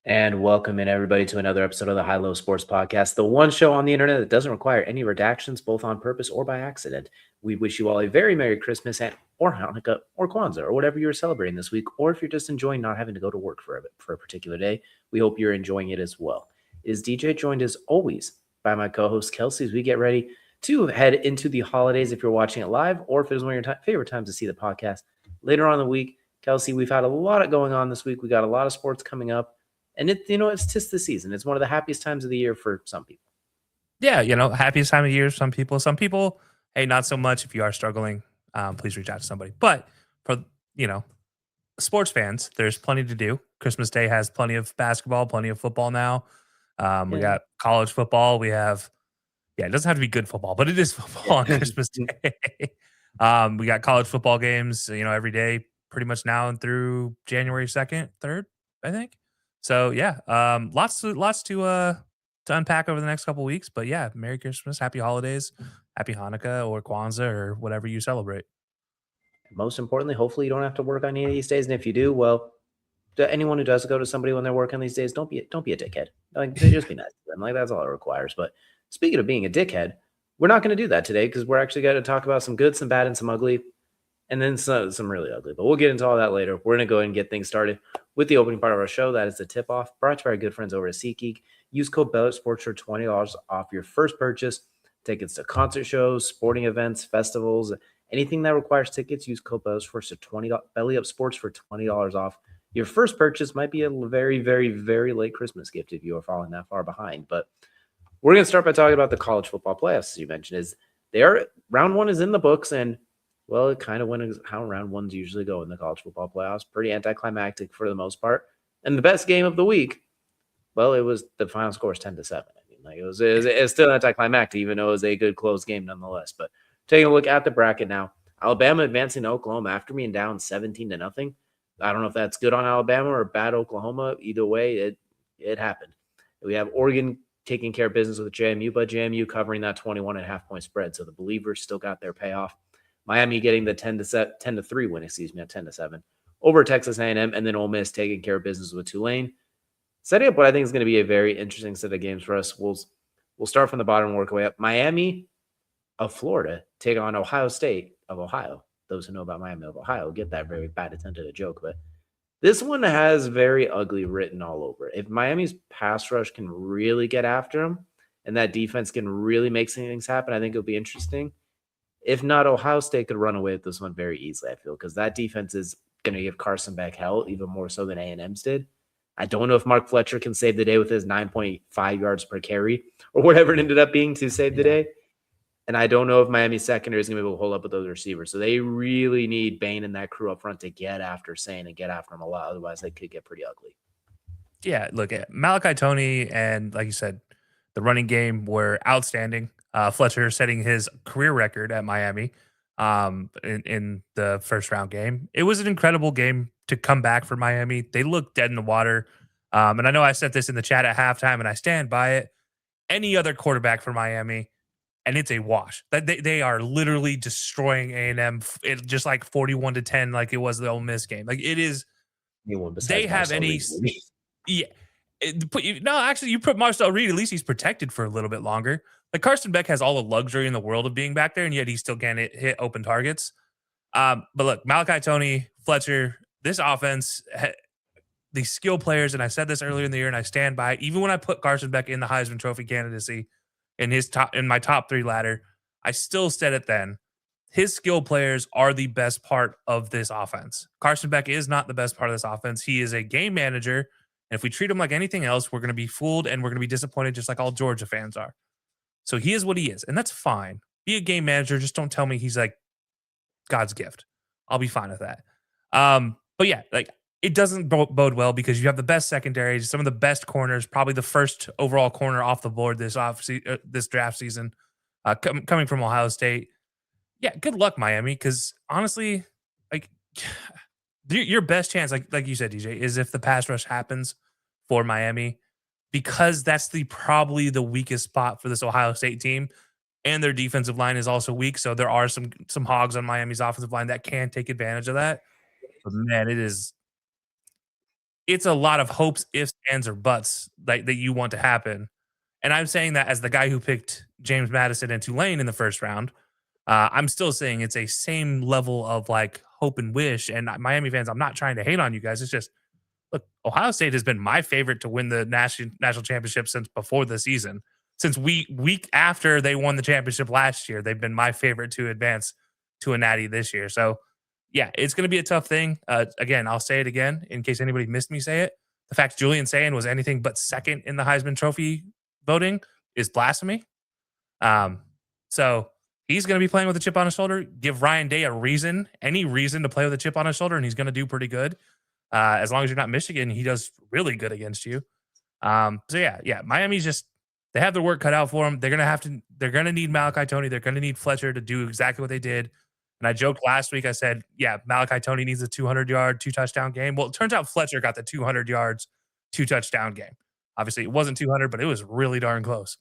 And welcome in everybody to another episode of the High Low Sports Podcast, the one show on the internet that doesn't require any redactions, both on purpose or by accident. We wish you all a very Merry Christmas or Hanukkah or Kwanzaa or whatever you're celebrating this week, or if you're just enjoying not having to go to work for a particular day, we hope you're enjoying it as well. Is DJ joined as always by my co-host Kelcey as we get ready to head into the holidays if you're watching it live, or if it is one of your favorite times to see the podcast later on in the week. Kelcey, we've had a lot going on this week. We got a lot of sports coming up. And it's just the season. It's one of the happiest times of the year for some people. Yeah, happiest time of year. Some people, hey, not so much. If you are struggling, please reach out to somebody. But for sports fans, there's plenty to do. Christmas Day has plenty of basketball, plenty of football now. We got college football. We have, it doesn't have to be good football, but it is football on Christmas Day. We got college football games, every day, pretty much now and through January 2nd, 3rd, I think. So lots to unpack over the next couple weeks. But yeah, Merry Christmas, Happy Holidays, Happy Hanukkah or Kwanzaa or whatever you celebrate. Most importantly, hopefully you don't have to work on any of these days. And if you do, well, to anyone who does go to somebody when they're working these days, don't be a dickhead. Like, just be nice to them. Like, that's all it requires. But speaking of being a dickhead, we're not going to do that today because we're actually going to talk about some good, some bad, and some ugly, and then some really ugly. But we'll get into all that later. We're going to go ahead and get things started with the opening part of our show. That is the tip-off, brought to our good friends over at SeatGeek. Use code BelletSports for $20 off your first purchase. Tickets to concert shows, sporting events, festivals, anything that requires tickets, use code BelletSports for $20. Belly Up Sports for $20 off. Your first purchase might be a very, very, very late Christmas gift if you are falling that far behind. But we're going to start by talking about the college football playoffs, as you mentioned. Round one is in the books, and well, it kind of went how round ones usually go in the college football playoffs. Pretty anticlimactic for the most part. And the best game of the week, well, it was the final score is 10-7. I mean, like it was still anticlimactic, even though it was a good close game nonetheless. But taking a look at the bracket now, Alabama advancing to Oklahoma after being down 17-0. I don't know if that's good on Alabama or bad Oklahoma. Either way, it happened. We have Oregon taking care of business with JMU, but JMU covering that 21.5 point spread. So the Believers still got their payoff. Miami getting the 10-3 win, at 10-7 over Texas A&M, and then Ole Miss taking care of business with Tulane. Setting up what I think is going to be a very interesting set of games for us. We'll start from the bottom and work our way up. Miami of Florida take on Ohio State of Ohio. Those who know about Miami of Ohio get that very bad attempt at a joke, but this one has very ugly written all over it. If Miami's pass rush can really get after them and that defense can really make some things happen, I think it'll be interesting. If not, Ohio State could run away with this one very easily, I feel, because that defense is going to give Carson Beck hell even more so than A&M's did. I don't know if Mark Fletcher can save the day with his 9.5 yards per carry or whatever it ended up being to save the day. And I don't know if Miami's secondary is going to be able to hold up with those receivers. So they really need Bain and that crew up front to get after Sane and get after him a lot. Otherwise, they could get pretty ugly. Yeah, look at Malachi Toney and, like you said, the running game were outstanding. Fletcher setting his career record at Miami in the first round game. It was an incredible game to come back for Miami. They looked dead in the water. And I know I said this in the chat at halftime, and I stand by it. Any other quarterback for Miami, and it's a wash. They are literally destroying A&M just like 41-10, like it was the Ole Miss game. Like it is. They have any. Yeah. You put Marcel Reed, at least he's protected for a little bit longer. Like Carson Beck has all the luxury in the world of being back there, and yet he still can't hit open targets. But look, Malachi Toney, Fletcher, this offense, the skill players, and I said this earlier in the year, and I stand by it. Even when I put Carson Beck in the Heisman Trophy candidacy in my top 3 ladder, I still said it then. His skill players are the best part of this offense. Carson Beck is not the best part of this offense. He is a game manager. And if we treat him like anything else, we're going to be fooled and we're going to be disappointed just like all Georgia fans are. So he is what he is, and that's fine. Be a game manager. Just don't tell me he's like God's gift. I'll be fine with that. But yeah, like it doesn't bode well because you have the best secondaries, some of the best corners, probably the first overall corner off the board this draft season, coming from Ohio State. Yeah, good luck, Miami, because honestly, like your best chance, like you said, DJ, is if the pass rush happens for Miami, because that's probably the weakest spot for this Ohio State team, and their defensive line is also weak. So there are some hogs on Miami's offensive line that can take advantage of that. But man, it's a lot of hopes, ifs, ands, or buts that you want to happen. And I'm saying that as the guy who picked James Madison and Tulane in the first round. I'm still saying it's a same level of like hope and wish. And Miami fans, I'm not trying to hate on you guys. It's just look, Ohio State has been my favorite to win the national championship since before the season. Since week after they won the championship last year, they've been my favorite to advance to a natty this year. So yeah, it's going to be a tough thing. Again, I'll say it again in case anybody missed me say it. The fact Julian Sayin was anything but second in the Heisman Trophy voting is blasphemy. So he's going to be playing with a chip on his shoulder. Give Ryan Day any reason to play with a chip on his shoulder, and he's going to do pretty good. As long as you're not Michigan, he does really good against you. So yeah, Miami's just they have their work cut out for them. They're gonna need Malachi Tony. They're gonna need Fletcher to do exactly what they did. And I joked last week. I said, yeah, Malachi Tony needs a 200-yard, 2-touchdown game. Well, it turns out Fletcher got the 200 yards, 2-touchdown game. Obviously, it wasn't 200, but it was really darn close.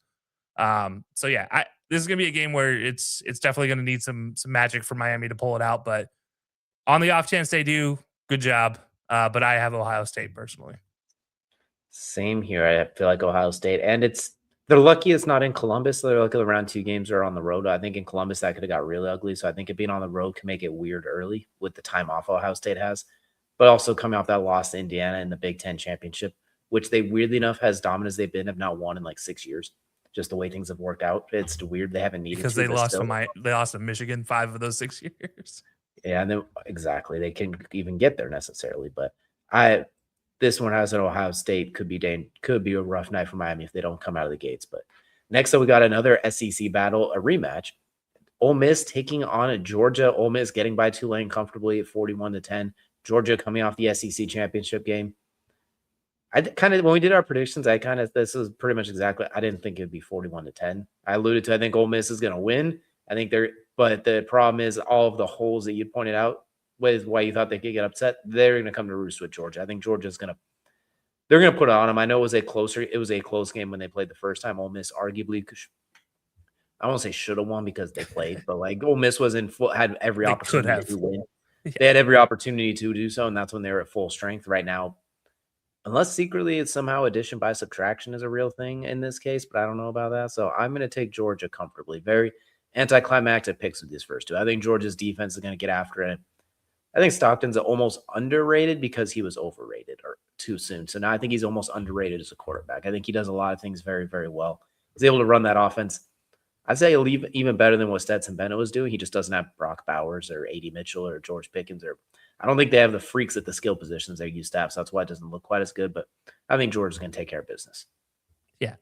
So yeah, this is gonna be a game where it's definitely gonna need some magic for Miami to pull it out. But on the off chance they do, good job. But I have Ohio State personally. Same here. I feel like Ohio State, and they're lucky it's not in Columbus. They're lucky the round 2 games are on the road. I think in Columbus that could have got really ugly. So I think it being on the road can make it weird early with the time off Ohio State has, but also coming off that loss to Indiana in the Big Ten championship, which they weirdly enough, as dominant as they've been, have not won in like 6 years. Just the way things have worked out. It's weird. They haven't needed because to, they lost to Michigan 5 of those 6 years. Yeah, and then exactly they can even get there necessarily, but this one has an Ohio State could be a rough night for Miami if they don't come out of the gates. But next up, we got another SEC battle, a rematch. Ole Miss taking on a Georgia. Ole Miss getting by Tulane comfortably at 41-10. Georgia coming off the SEC championship game. When we did our predictions, this was pretty much exactly. I didn't think it'd be 41-10. I alluded to I think Ole Miss is going to win. But the problem is all of the holes that you pointed out with why you thought they could get upset, they're going to come to roost with Georgia. I think Georgia's they're going to put it on them. I know it was a close game when they played the first time. Ole Miss arguably, I won't say should have won because they played, but like Ole Miss had every opportunity to win. Yeah. They had every opportunity to do so, and that's when they were at full strength. Right now, unless secretly it's somehow addition by subtraction is a real thing in this case, but I don't know about that. So I'm going to take Georgia comfortably. Very anticlimactic picks with these first two. I think Georgia's defense is going to get after it. I think Stockton's almost underrated because he was overrated or too soon. So now I think he's almost underrated as a quarterback. I think he does a lot of things very, very well. He's able to run that offense. I'd say he'll leave even better than what Stetson Bennett was doing. He just doesn't have Brock Bowers or A.D. Mitchell or George Pickens. I don't think they have the freaks at the skill positions they used to have. So that's why it doesn't look quite as good. But I think Georgia's going to take care of business. Yeah.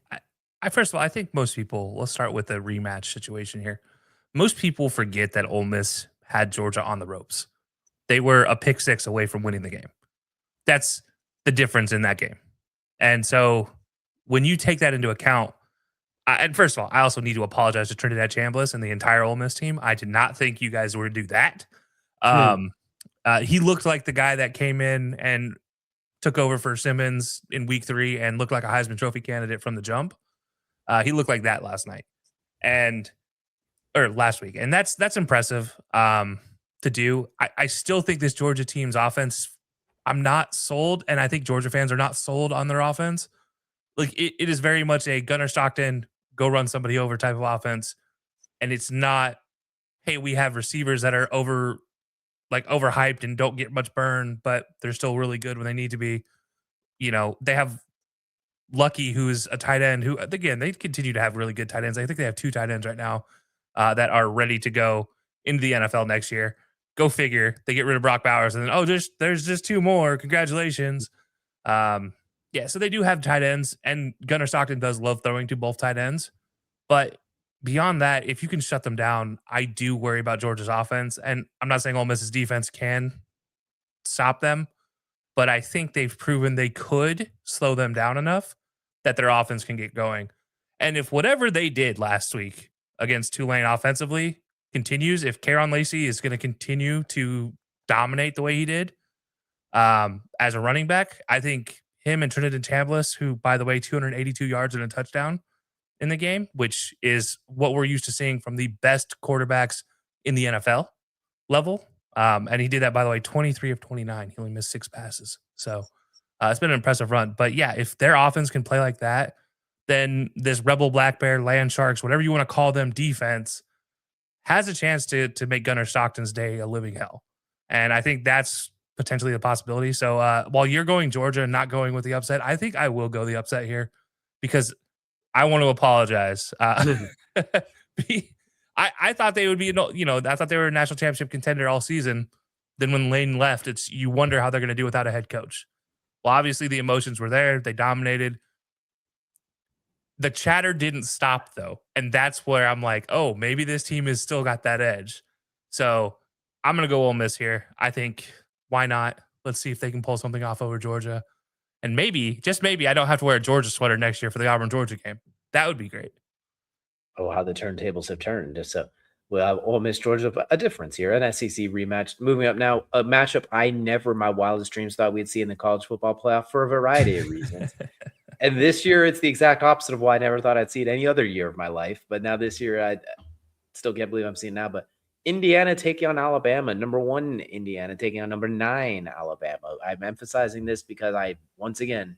First of all, I think most people, let's start with the rematch situation here. Most people forget that Ole Miss had Georgia on the ropes. They were a pick 6 away from winning the game. That's the difference in that game. And so when you take that into account, and first of all, I also need to apologize to Trinidad Chambliss and the entire Ole Miss team. I did not think you guys would do that. He looked like the guy that came in and took over for Simmons in week 3 and looked like a Heisman Trophy candidate from the jump. He looked like that last week. And that's impressive. To do. I still think this Georgia team's offense, I'm not sold, and I think Georgia fans are not sold on their offense. Like it is very much a Gunnar Stockton, go run somebody over type of offense. And it's not, hey, we have receivers that are overhyped and don't get much burn, but they're still really good when they need to be. You know, they have Lucky, who's a tight end, who again, they continue to have really good tight ends. I think they have 2 tight ends right now that are ready to go into the NFL next year. Go figure. They get rid of Brock Bowers, and then there's just 2 more. Congratulations. So they do have tight ends, and Gunnar Stockton does love throwing to both tight ends. But beyond that, if you can shut them down, I do worry about Georgia's offense. And I'm not saying Ole Miss's defense can stop them, but I think they've proven they could slow them down enough that their offense can get going. And if whatever they did last week against Tulane offensively continues, if K'Ron Lacey is going to continue to dominate the way he did as a running back, I think him and Trinidad Chambliss, who, by the way, 282 yards and a touchdown in the game, which is what we're used to seeing from the best quarterbacks in the NFL level. And he did that, by the way, 23 of 29. He only missed 6 passes. So It's been an impressive run. But yeah, if their offense can play like that, then this Rebel Black Bear, Land Sharks, whatever you want to call them, defense has a chance to make Gunnar Stockton's day a living hell. And I think that's potentially a possibility. So while you're going Georgia and not going with the upset, I think I will go the upset here because I want to apologize. I thought they would be, I thought they were a national championship contender all season. Then when Lane left, you wonder how they're going to do without a head coach. Well, obviously the emotions were there. They dominated. The chatter didn't stop though. And that's where I'm like, oh, maybe this team has still got that edge. So I'm going to go Ole Miss here. I think, why not? Let's see if they can pull something off over Georgia. And maybe, just maybe, I don't have to wear a Georgia sweater next year for the Auburn-Georgia game. That would be great. Oh, how the turntables have turned. So we'll have Ole Miss, Georgia, a difference here. An SEC rematch. Moving up now, a matchup I never in my wildest dreams thought we'd see in the college football playoff for a variety of reasons. And this year, it's the exact opposite of why I never thought I'd see it any other year of my life. But now this year, I still can't believe I'm seeing it now. But Indiana taking on Alabama, number 1 Indiana taking on number 9 Alabama. I'm emphasizing this because I, once again,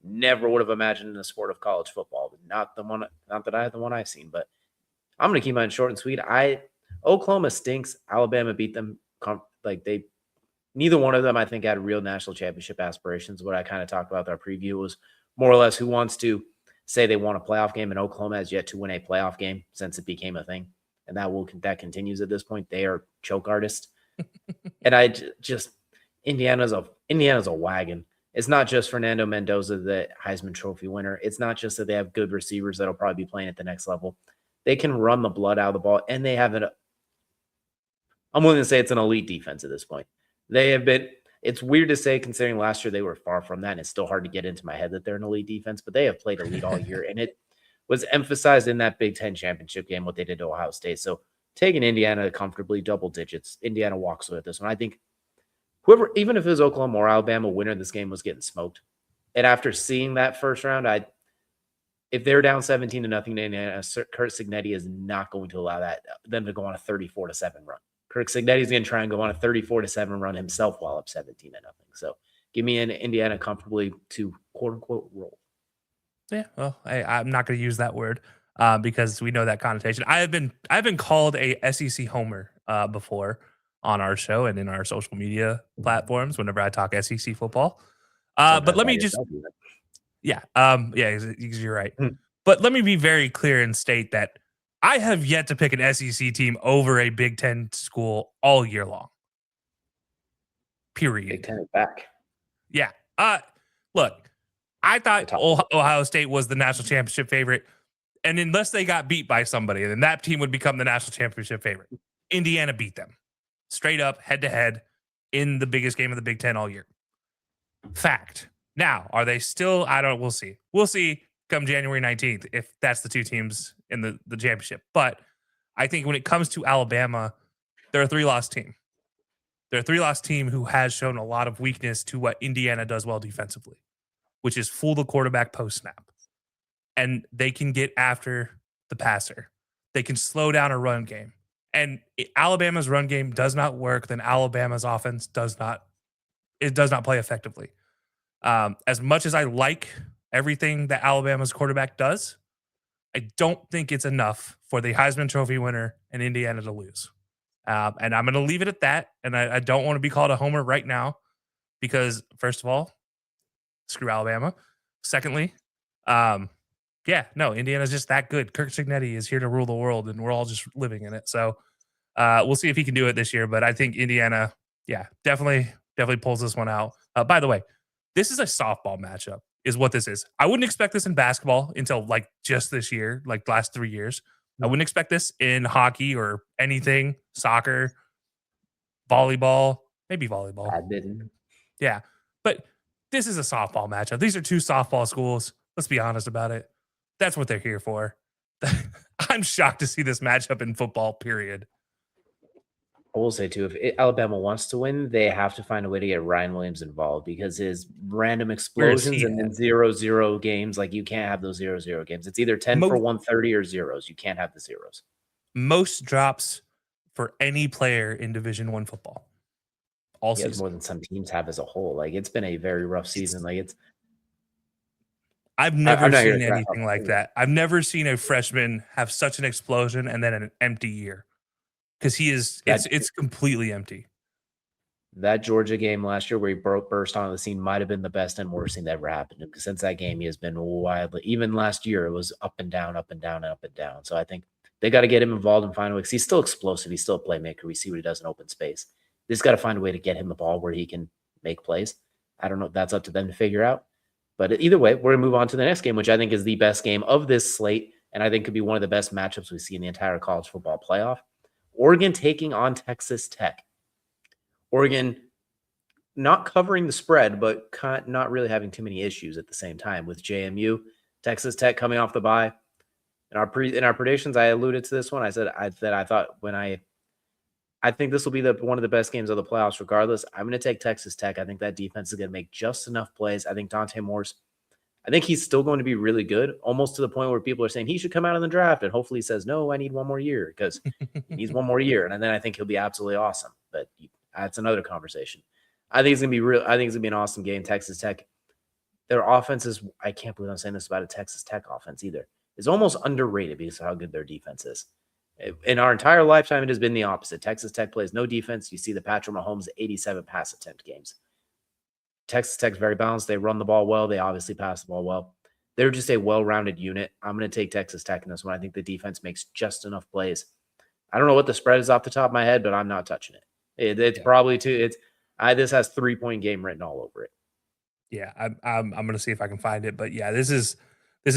never would have imagined in the sport of college football. Not the one I've seen. But I'm going to keep mine short and sweet. Oklahoma stinks. Alabama beat them. Neither one of them, I think, had real national championship aspirations. What I kind of talked about in our preview was more or less who wants to say they want a playoff game, and Oklahoma has yet to win a playoff game since it became a thing. And that continues at this point. They are choke artists. And Indiana's a wagon. It's not just Fernando Mendoza, the Heisman Trophy winner. It's not just that they have good receivers that'll probably be playing at the next level. They can run the blood out of the ball, and they have I'm willing to say it's an elite defense at this point. They have been. It's weird to say considering last year they were far from that, and it's still hard to get into my head that they're an elite defense, but they have played elite all year, and it was emphasized in that Big Ten championship game what they did to Ohio State. So taking Indiana comfortably double digits, Indiana walks away with this one. I think whoever, even if it was Oklahoma or Alabama, winner of this game was getting smoked. And after seeing that first round, if they're down 17-0 to Indiana, Kurt Cignetti is not going to allow them to go on a 34-7 run. Kirk Cignetti's going to try and go on a 34-7 run himself while up 17-0. So give me an Indiana comfortably to quote unquote roll. Yeah, well, I'm not going to use that word because we know that connotation. I've been called a SEC homer before on our show and in our social media platforms whenever I talk SEC football. But let me just, you're right. But let me be very clear and state that I have yet to pick an SEC team over a Big Ten school all year long. Period. Big Ten is back. Yeah. Look, I thought Ohio State was the national championship favorite. And unless they got beat by somebody, then that team would become the national championship favorite. Indiana beat them straight up, head to head in the biggest game of the Big Ten all year. Fact. Now, are they still? We'll see. We'll see come January 19th if that's the two teams in the championship. But I think when it comes to Alabama, they're a 3-loss team. They're a 3-loss team who has shown a lot of weakness to what Indiana does well defensively, which is fool the quarterback post-snap. And they can get after the passer. They can slow down a run game. And Alabama's run game does not work, then Alabama's offense does not play effectively. As much as I like everything that Alabama's quarterback does, I don't think it's enough for the Heisman Trophy winner and Indiana to lose. And I'm going to leave it at that. And I don't want to be called a homer right now because, first of all, screw Alabama. Secondly, Indiana's just that good. Kirk Cignetti is here to rule the world, and we're all just living in it. So we'll see if he can do it this year. But I think Indiana, definitely pulls this one out. By the way, this is a softball matchup is what this is. I wouldn't expect this in basketball until like just this year, like last 3 years. I wouldn't expect this in hockey or anything, soccer, volleyball, maybe volleyball. Badminton. Yeah, but this is a softball matchup. These are two softball schools. Let's be honest about it. That's what they're here for. I'm shocked to see this matchup in football, period. I will say, too, if Alabama wants to win, they have to find a way to get Ryan Williams involved because his random explosions and then 0-0 games, like you can't have those 0-0 games. It's either 10 for 130 or zeros. You can't have the zeros. Most drops for any player in Division I football. all He has season. more than some teams have as a whole. Like, it's been a very rough season. I've I'm never not here seen to crack anything up. like that. I've never seen a freshman have such an explosion and then an empty year, because it's completely empty. That Georgia game last year where he burst onto the scene might have been the best and worst thing that ever happened to him, because since that game, he has been wildly, even last year, it was up and down, up and down, up and down. So I think they got to get him involved and find a way, because he's still explosive. He's still a playmaker. We see what he does in open space. They just got to find a way to get him the ball where he can make plays. I don't know. That's up to them to figure out. But either way, we're going to move on to the next game, which I think is the best game of this slate, and I think could be one of the best matchups we see in the entire college football playoff. Oregon taking on Texas Tech. Oregon not covering the spread, but not really having too many issues at the same time with JMU. Texas Tech coming off the bye. In our predictions, I alluded to this one. I said I thought I think this will be one of the best games of the playoffs regardless. I'm going to take Texas Tech. I think that defense is going to make just enough plays. I think Dante Moore's I think he's still going to be really good, almost to the point where people are saying he should come out in the draft, and hopefully he says, no, I need one more year, because he needs one more year. And then I think he'll be absolutely awesome. But that's another conversation. I think it's going to be real. I think it's going to be an awesome game. Texas Tech, their offense is, I can't believe I'm saying this about a Texas Tech offense either. It's almost underrated because of how good their defense is. In our entire lifetime, it has been the opposite. Texas Tech plays no defense. You see the Patrick Mahomes 87 pass attempt games. Texas Tech's very balanced. They run the ball well. They obviously pass the ball well. They're just a well-rounded unit. I'm going to take Texas Tech in this one. I think the defense makes just enough plays. I don't know what the spread is off the top of my head, but I'm not touching it. It's probably two. This has 3-point game written all over it. Yeah, I'm going to see if I can find it, but yeah, this is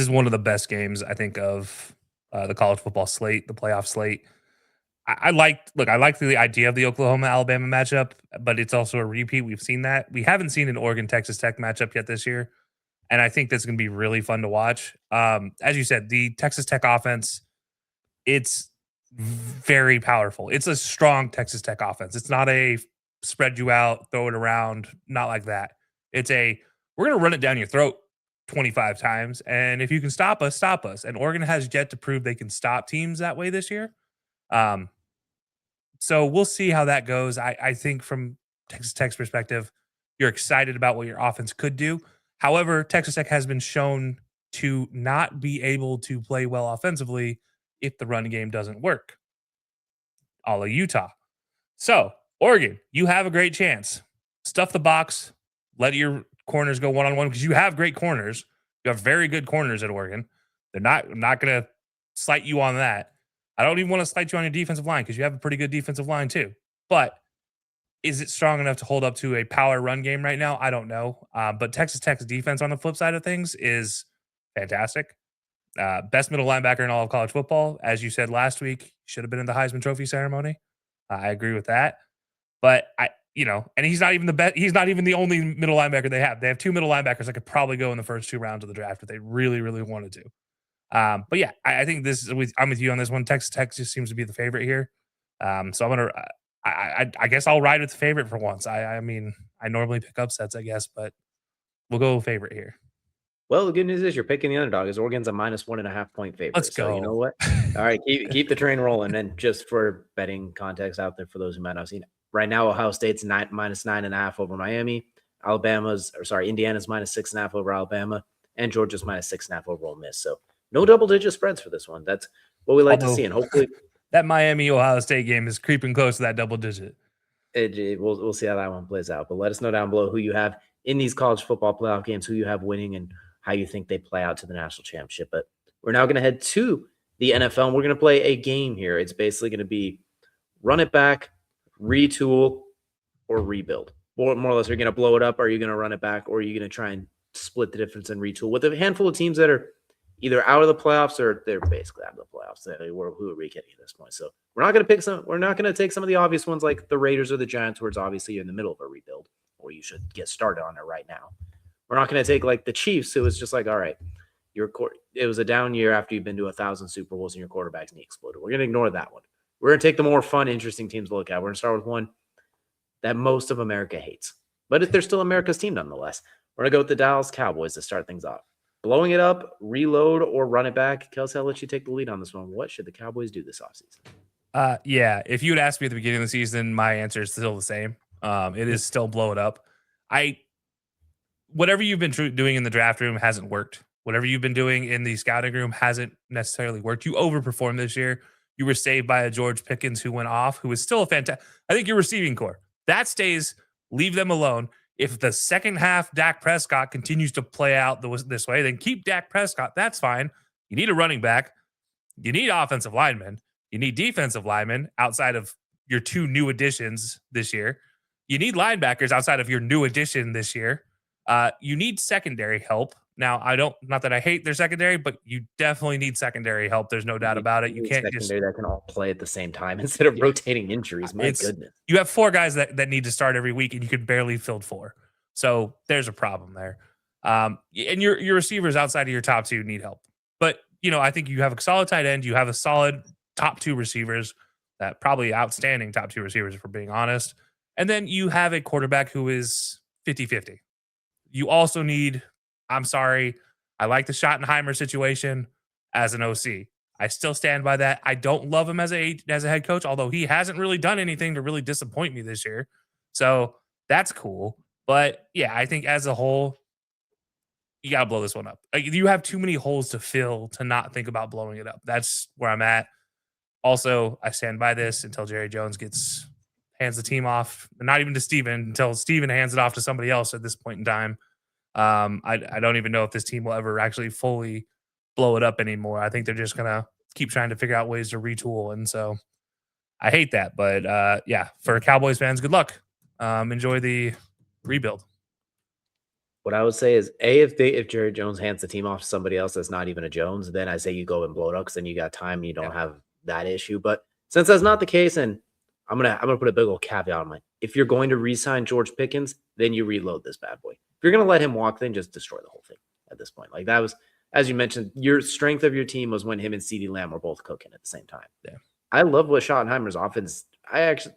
one of the best games I think of the college football slate, the playoff slate. I like the idea of the Oklahoma-Alabama matchup, but it's also a repeat. We've seen that. We haven't seen an Oregon-Texas Tech matchup yet this year, and I think that's going to be really fun to watch. As you said, the Texas Tech offense, it's very powerful. It's a strong Texas Tech offense. It's not a spread you out, throw it around, not like that. It's we're going to run it down your throat 25 times, and if you can stop us, stop us. And Oregon has yet to prove they can stop teams that way this year. So we'll see how that goes. I think from Texas Tech's perspective, you're excited about what your offense could do. However, Texas Tech has been shown to not be able to play well offensively if the run game doesn't work, a la Utah. So, Oregon, you have a great chance. Stuff the box. Let your corners go one-on-one, because you have great corners. You have very good corners at Oregon. They're not going to slight you on that. I don't even want to slight you on your defensive line, because you have a pretty good defensive line too. But is it strong enough to hold up to a power run game right now? I don't know. But Texas Tech's defense on the flip side of things is fantastic. Best middle linebacker in all of college football. As you said last week, should have been in the Heisman Trophy ceremony. I agree with that. But and he's not even the best. He's not even the only middle linebacker they have. They have two middle linebackers that could probably go in the first 2 rounds of the draft if they really, really wanted to. But yeah, I think I'm with you on this one. Texas Tech just seems to be the favorite here. So I'm gonna, I guess I'll ride with the favorite for once. I mean, I normally pick upsets, I guess, but we'll go favorite here. Well, the good news is you're picking the underdog. As Oregon's a -1.5 point favorite. Let's go. So you know what? All right, keep the train rolling. And just for betting context out there for those who might not have seen it, right now Ohio State's -9.5 over Miami. Indiana's -6.5 over Alabama, and Georgia's -6.5 over Ole Miss. So no double-digit spreads for this one. That's what we like to see, and hopefully that Miami-Ohio State game is creeping close to that double digit. We'll see how that one plays out. But let us know down below who you have in these college football playoff games, who you have winning, and how you think they play out to the national championship. But we're now going to head to the NFL, and we're going to play a game here. It's basically going to be run it back, retool, or rebuild. More or less, are you going to blow it up, or are you going to run it back, or are you going to try and split the difference and retool with a handful of teams that are either out of the playoffs or they're basically out of the playoffs. Who are we kidding at this point? So we're not going to pick some. We're not going to take some of the obvious ones like the Raiders or the Giants, where it's obviously you're in the middle of a rebuild, or you should get started on it right now. We're not going to take like the Chiefs, who is just like, all right, it was a down year after you've been to 1,000 Super Bowls and your quarterback's knee exploded. We're going to ignore that one. We're going to take the more fun, interesting teams to look at. We're going to start with one that most of America hates, but they're still America's team nonetheless. We're going to go with the Dallas Cowboys to start things off. Blowing it up, reload, or run it back. Kelcey, I'll let you take the lead on this one. What should the Cowboys do this offseason? Yeah, if you had asked me at the beginning of the season, my answer is still the same. It is still blow it up. Whatever you've been doing in the draft room hasn't worked. Whatever you've been doing in the scouting room hasn't necessarily worked. You overperformed this year. You were saved by a George Pickens who went off, who is still a fantastic. I think your receiving core that stays. Leave them alone. If the second half Dak Prescott continues to play out this way, then keep Dak Prescott. That's fine. You need a running back. You need offensive linemen. You need defensive linemen outside of your two new additions this year. You need linebackers outside of your new addition this year. You need secondary help. Now, not that I hate their secondary, but you definitely need secondary help. There's no doubt about it. You can't secondary that can all play at the same time instead of rotating injuries. My goodness. You have 4 guys that need to start every week, and you could barely field 4. So there's a problem there. And your receivers outside of your top 2 need help. But, I think you have a solid tight end. You have a solid top 2 receivers, that probably outstanding top 2 receivers, if we're being honest. And then you have a quarterback who is 50-50. You also need, I'm sorry, I like the Schottenheimer situation as an OC. I still stand by that. I don't love him as a head coach, although he hasn't really done anything to really disappoint me this year. So that's cool. But yeah, I think as a whole, you got to blow this one up. Like, you have too many holes to fill to not think about blowing it up. That's where I'm at. Also, I stand by this until Jerry Jones hands the team off, not even to Steven, until Steven hands it off to somebody else at this point in time. I don't even know if this team will ever actually fully blow it up anymore. I think they're just going to keep trying to figure out ways to retool. And so I hate that. But yeah, for Cowboys fans, good luck. Enjoy the rebuild. What I would say is, if Jerry Jones hands the team off to somebody else that's not even a Jones, then I say you go and blow it up, because then you got time and you don't have that issue. But since that's not the case, and I'm gonna put a big old caveat on mine. If you're going to re-sign George Pickens, then you reload this bad boy. If you're gonna let him walk, then just destroy the whole thing at this point. Like, that was, as you mentioned, your strength of your team was when him and CeeDee Lamb were both cooking at the same time. Yeah. I love what Schottenheimer's offense. I actually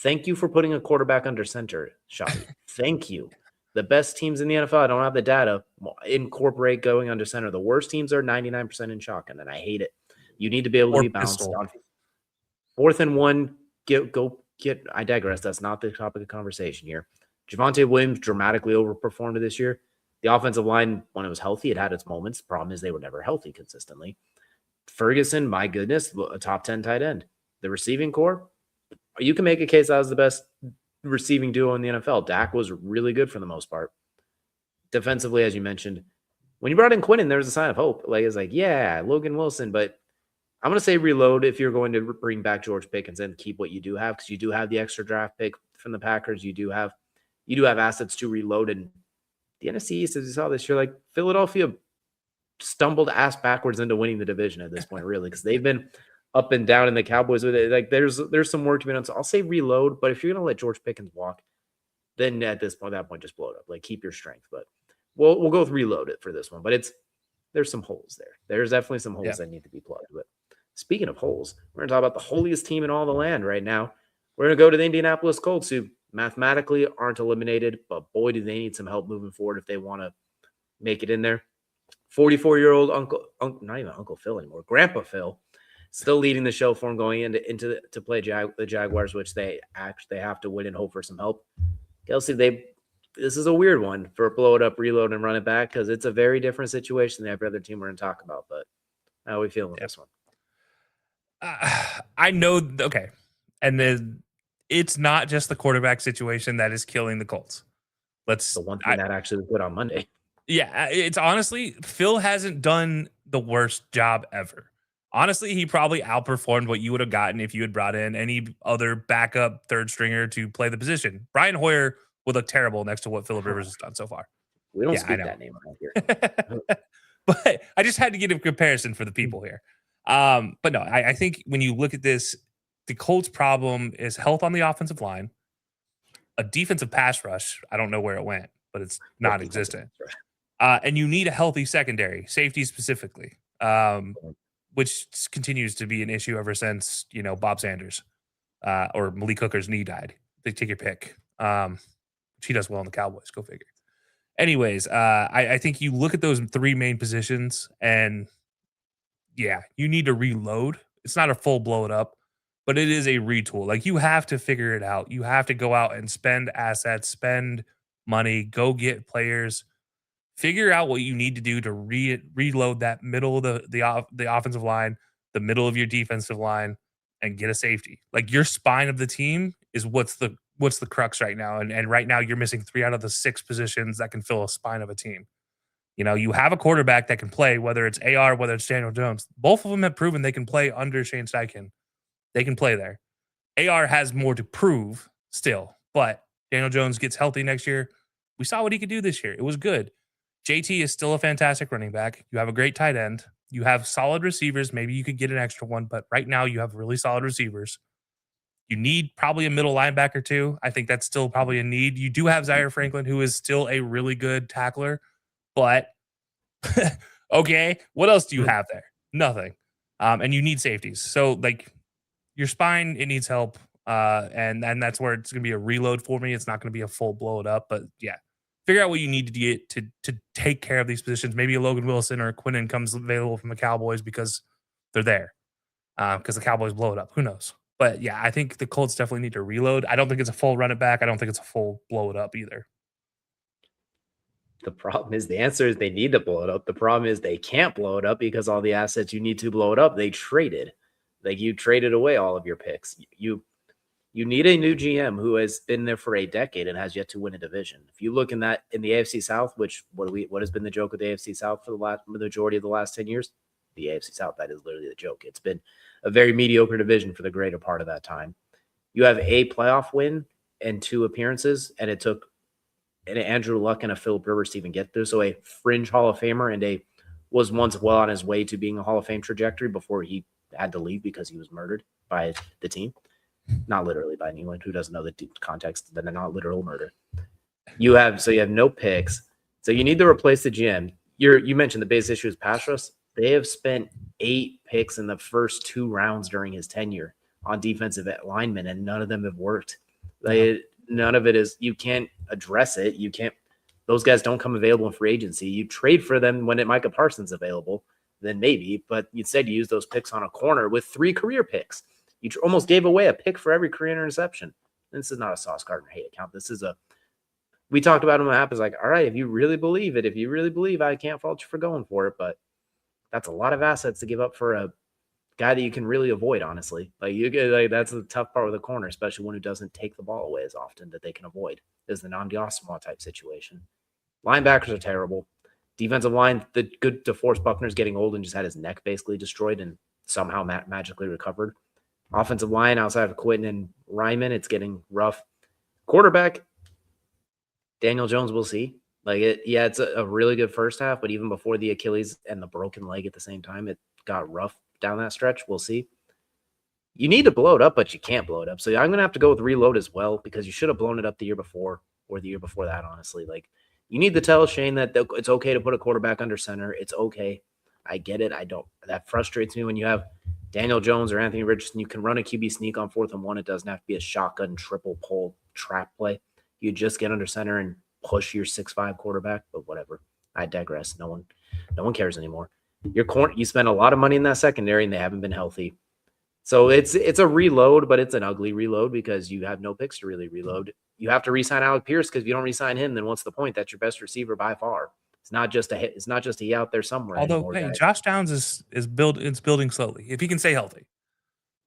thank you for putting a quarterback under center, Schotty. Thank you. The best teams in the NFL, I don't have the data, incorporate going under center. The worst teams are 99% in shotgun, and I hate it. You need to be able to be bounced on. 4th and 1, I digress. That's not the topic of conversation here. Javonte Williams dramatically overperformed this year. The offensive line, when it was healthy, it had its moments. The problem is they were never healthy consistently. Ferguson, my goodness, a top 10 tight end. The receiving core, you can make a case that was the best receiving duo in the NFL. Dak was really good for the most part. Defensively, as you mentioned, when you brought in Quinnen, there was a sign of hope. Like, it's like, yeah, Logan Wilson, but I'm going to say reload if you're going to bring back George Pickens and keep what you do have, because you do have the extra draft pick from the Packers. You do have assets to reload. And the NFC East, as you saw this year, like, Philadelphia stumbled ass backwards into winning the division at this point, really, because they've been up and down, in the Cowboys with it. Like, there's some work to be done. So I'll say reload, but if you're going to let George Pickens walk, then at that point, just blow it up. Like, keep your strength. But we'll go with reload it for this one. But there's some holes there. There's definitely some holes that need to be plugged. But speaking of holes, we're going to talk about the holiest team in all the land right now. We're going to go to the Indianapolis Colts, who mathematically aren't eliminated, but boy, do they need some help moving forward if they want to make it in there. 44-year-old not even Uncle Phil anymore, Grandpa Phil, still leading the show for him going into to play the Jaguars, which they have to win and hope for some help. Kelcey, this is a weird one for blow it up, reload, and run it back, because it's a very different situation than every other team we're going to talk about. But how are we feeling with this one? I know, okay, and then it's not just the quarterback situation that is killing the Colts. The one thing that actually was good on Monday. Yeah, it's honestly, Phil hasn't done the worst job ever. Honestly, he probably outperformed what you would have gotten if you had brought in any other backup third stringer to play the position. Brian Hoyer would look terrible next to what Phillip Rivers has done so far. We don't speak that name around here. But I just had to get a comparison for the people here. But no, I think when you look at this, the Colts' problem is health on the offensive line, a defensive pass rush. I don't know where it went, but it's non-existent. And you need a healthy secondary, safety specifically, which continues to be an issue ever since, Bob Sanders or Malik Hooker's knee died. They take your pick. She does well in the Cowboys. Go figure. Anyways, I think you look at those 3 main positions, and yeah, you need to reload. It's not a full blow it up, but it is a retool. Like, you have to figure it out. You have to go out and spend assets, spend money, go get players, figure out what you need to do to reload that middle of the offensive line, the middle of your defensive line, and get a safety. Like, your spine of the team is what's the crux right now. And right now you're missing 3 out of the 6 positions that can fill a spine of a team. You have a quarterback that can play, whether it's AR, whether it's Daniel Jones. Both of them have proven they can play under Shane Steichen. They can play there. AR has more to prove still, but Daniel Jones gets healthy next year. We saw what he could do this year. It was good. JT is still a fantastic running back. You have a great tight end. You have solid receivers. Maybe you could get an extra one, but right now you have really solid receivers. You need probably a middle linebacker too. I think that's still probably a need. You do have Zaire Franklin, who is still a really good tackler, but okay, what else do you have there? Nothing. And you need safeties. So, like, your spine, it needs help. And that's where it's going to be a reload for me. It's not going to be a full blow it up, but yeah, figure out what you need to get to take care of these positions. Maybe a Logan Wilson or a Quinnen comes available from the Cowboys because they're there. Because the Cowboys blow it up. Who knows? But yeah, I think the Colts definitely need to reload. I don't think it's a full run it back. I don't think it's a full blow it up either. The problem is the answer is they need to blow it up. The problem is they can't blow it up because all the assets you need to blow it up, they traded. Like, you traded away all of your picks. You need a new GM who has been there for a decade and has yet to win a division. If you look in the AFC South, which what has been the joke of the AFC South for the majority of the last 10 years? The AFC South, that is literally the joke. It's been a very mediocre division for the greater part of that time. You have a playoff win and 2 appearances, and it took an Andrew Luck and a Philip Rivers to even get there. So a fringe Hall of Famer and was once well on his way to being a Hall of Fame trajectory before he had to leave because he was murdered by the team. Not literally by anyone who doesn't know the deep context, then they're not literal murder. You have no picks. So you need to replace the GM. You mentioned the biggest issue is pass rush. They have spent 8 picks in the first 2 rounds during his tenure on defensive linemen, and none of them have worked. None of it is, you can't address it. You can't, those guys don't come available in free agency. You trade for them when Micah Parsons available, then maybe, but instead you use those picks on a corner with 3 career picks. You almost gave away a pick for every career interception. This is not a Sauce Gardner hate account. We talked about him on the app. It's like, all right, if you really believe it, I can't fault you for going for it, but that's a lot of assets to give up for a guy that you can really avoid, honestly. That's the tough part with the corner, especially one who doesn't take the ball away as often, that they can avoid. Is the non-Diosimo type situation. Linebackers are terrible. Defensive line, the good DeForest Buckner's getting old and just had his neck basically destroyed and somehow magically recovered. Offensive line, outside of Quentin and Ryman, it's getting rough. Quarterback, Daniel Jones, we'll see. It's a really good first half, but even before the Achilles and the broken leg at the same time, it got rough down that stretch. We'll see. You need to blow it up, but you can't blow it up. So I'm going to have to go with reload as well, because you should have blown it up the year before or the year before that, honestly. You need to tell Shane that it's okay to put a quarterback under center. It's okay. I get it. That frustrates me when you have Daniel Jones or Anthony Richardson. You can run a QB sneak on 4th and 1. It doesn't have to be a shotgun triple pull trap play. You just get under center and push your 6'5" quarterback, but whatever. I digress. No one cares anymore. You spent a lot of money in that secondary and they haven't been healthy. So it's a reload, but it's an ugly reload because you have no picks to really reload. You have to re-sign Alec Pierce, because if you don't re-sign him, then what's the point? That's your best receiver by far. It's not just he out there somewhere. Although, hey, Josh Downs is building slowly if he can stay healthy.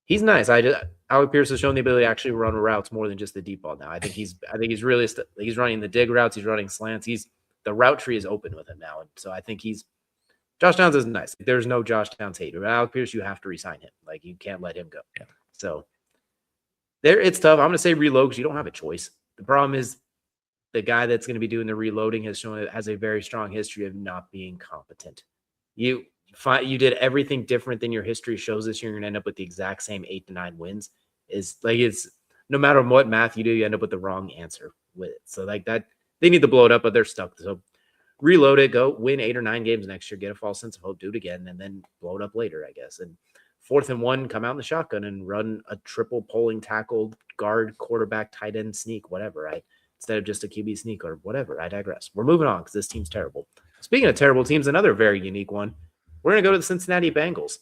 He's nice. Alec Pierce has shown the ability to actually run routes more than just the deep ball now. I think he's really he's running the dig routes. He's running slants. The route tree is open with him now, and so I think Josh Downs is nice. There's no Josh Downs hater. Alec Pierce, you have to re-sign him. You can't let him go. Yeah. So it's tough. I'm going to say reload because you don't have a choice. The problem is the guy that's going to be doing the reloading has a very strong history of not being competent. You did everything different than your history shows this year. You're going to end up with the exact same 8 to 9 wins. It's no matter what math you do, you end up with the wrong answer with it. So that they need to blow it up, but they're stuck. So reload it, go win 8 or 9 games next year, get a false sense of hope, do it again, and then blow it up later, I guess. And 4th and 1, come out in the shotgun and run a triple pulling tackle, guard, quarterback, tight end sneak, whatever. Instead of just a QB sneak or whatever. I digress. We're moving on because this team's terrible. Speaking of terrible teams, another very unique one. We're going to go to the Cincinnati Bengals.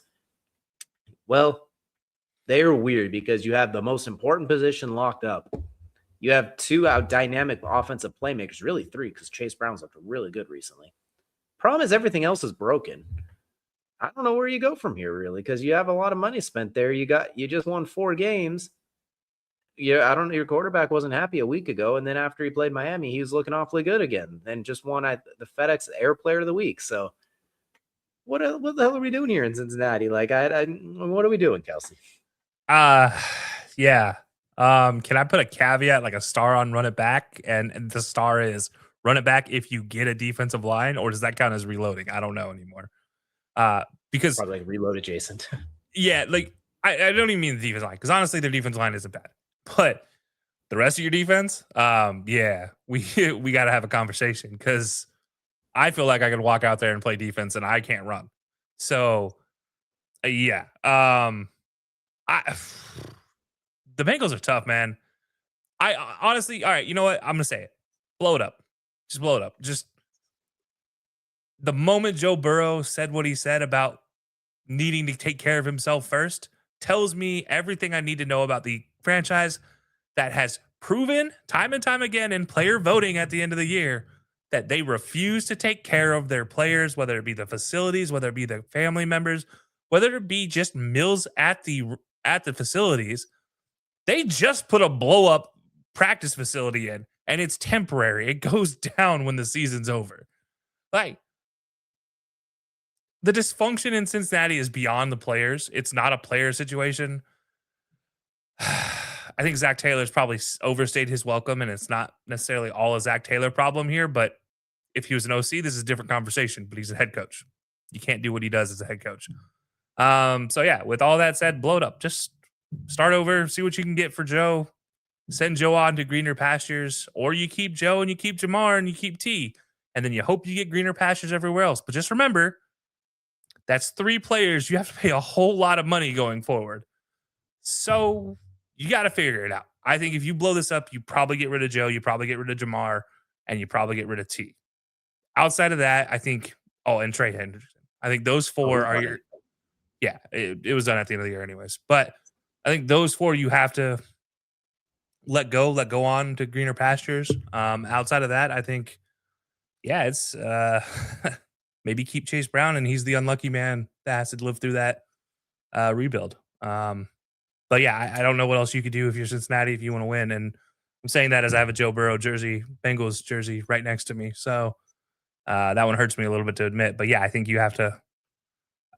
Well, They are weird because you have the most important position locked up. You have two dynamic offensive playmakers, really three, because Chase Brown's looked really good recently. Problem is everything else is broken. I don't know where you go from here, really, because you have a lot of money spent there. You just won 4 games. Yeah, I don't know. Your quarterback wasn't happy a week ago, and then after he played Miami, he was looking awfully good again, and just won the FedEx Air Player of the Week. So, what the hell are we doing here in Cincinnati? Like, what are we doing, Kelcey? Yeah. Can I put a caveat, like a star on run it back? And the star is run it back if you get a defensive line, or does that count as reloading? I don't know anymore. Because Probably like reload adjacent. yeah, like I don't even mean the defense line, because honestly, their defense line isn't bad. But the rest of your defense, yeah, we gotta have a conversation, because I feel like I could walk out there and play defense and I can't run. So yeah. The Bengals are tough, man. I honestly, all right, you know what? I'm gonna say it. Blow it up. Just blow it up. Just the moment Joe Burrow said what he said about needing to take care of himself first tells me everything I need to know about the franchise that has proven time and time again in player voting at the end of the year that they refuse to take care of their players, whether it be the facilities, whether it be the family members, whether it be just meals at the facilities. They just put a blow up practice facility in, and it's temporary. It goes down when the season's over. Like, the dysfunction in Cincinnati is beyond the players. It's not a player situation. I think Zach Taylor's probably overstayed his welcome, and it's not necessarily all a Zach Taylor problem here. But if he was an OC, this is a different conversation. But he's a head coach. You can't do what he does as a head coach. So yeah, with all that said, blow it up. Just start over, see what you can get for Joe. Send Joe on to greener pastures, or you keep Joe and you keep Jamar and you keep T, and then you hope you get greener pastures everywhere else. But just remember, that's 3 players you have to pay a whole lot of money going forward. So you got to figure it out. I think if you blow this up, you probably get rid of Joe, you probably get rid of Jamar, and you probably get rid of T. Outside of that, I think, and Trey Henderson. I think those 4 are your, yeah, it was done at the end of the year anyways. But I think those 4 you have to let go on to greener pastures. Outside of that, I think, yeah, it's maybe keep Chase Brown, and he's the unlucky man that has to live through that rebuild. But yeah, I don't know what else you could do if you're Cincinnati if you want to win. And I'm saying that as I have a Joe Burrow jersey, Bengals jersey right next to me. So that one hurts me a little bit to admit. But yeah, I think at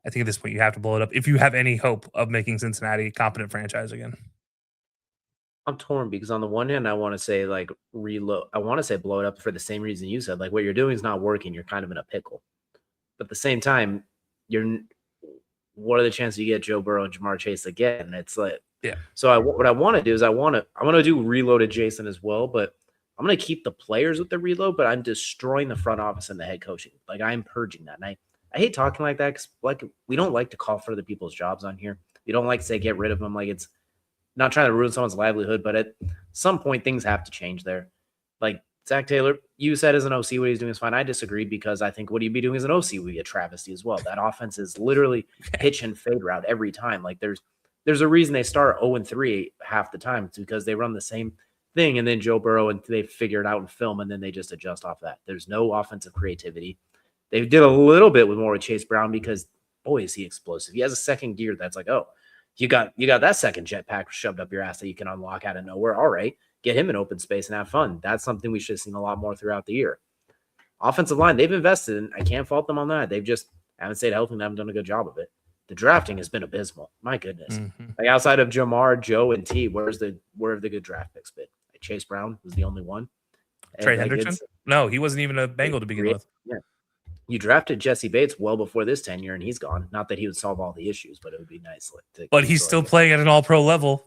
this point you have to blow it up if you have any hope of making Cincinnati a competent franchise again. I'm torn because on the one hand, I want to say like reload. I want to say blow it up for the same reason you said. Like what you're doing is not working. You're kind of in a pickle. But at the same time, what are the chances you get Joe Burrow and Jamar Chase again? It's like, yeah. So what I want to do is I want to do reloaded Jason as well, but I'm going to keep the players with the reload, but I'm destroying the front office and the head coaching. Like I'm purging that. And I hate talking like that because like we don't like to call for other people's jobs on here. We don't like to say get rid of them. Like it's not trying to ruin someone's livelihood, but at some point things have to change there. Like Zach Taylor, you said as an OC what he's doing is fine. I disagree because I think what he'd be doing as an OC would be a travesty as well. That offense is literally pitch and fade route every time. Like there's a reason they start 0-3 half the time. It's because they run the same thing, and then Joe Burrow and they figure it out in film, and then they just adjust off that. There's no offensive creativity. They did a little bit with more with Chase Brown because boy is he explosive. He has a second gear that's like, oh, you got that second jetpack shoved up your ass that you can unlock out of nowhere. All right, get him in open space and have fun. That's something we should have seen a lot more throughout the year. Offensive line, they've invested in. I can't fault them on that. They've just haven't stayed healthy and haven't done a good job of it. The drafting has been abysmal. My goodness. Mm-hmm. Like outside of Jamar, Joe, and T, where have the good draft picks been? Like Chase Brown was the only one. Trey Henderson? No, he wasn't even a Bengal to begin with. Yeah. You drafted Jesse Bates well before this tenure, and he's gone. Not that he would solve all the issues, but it would be nice. But he's still playing at an all-pro level.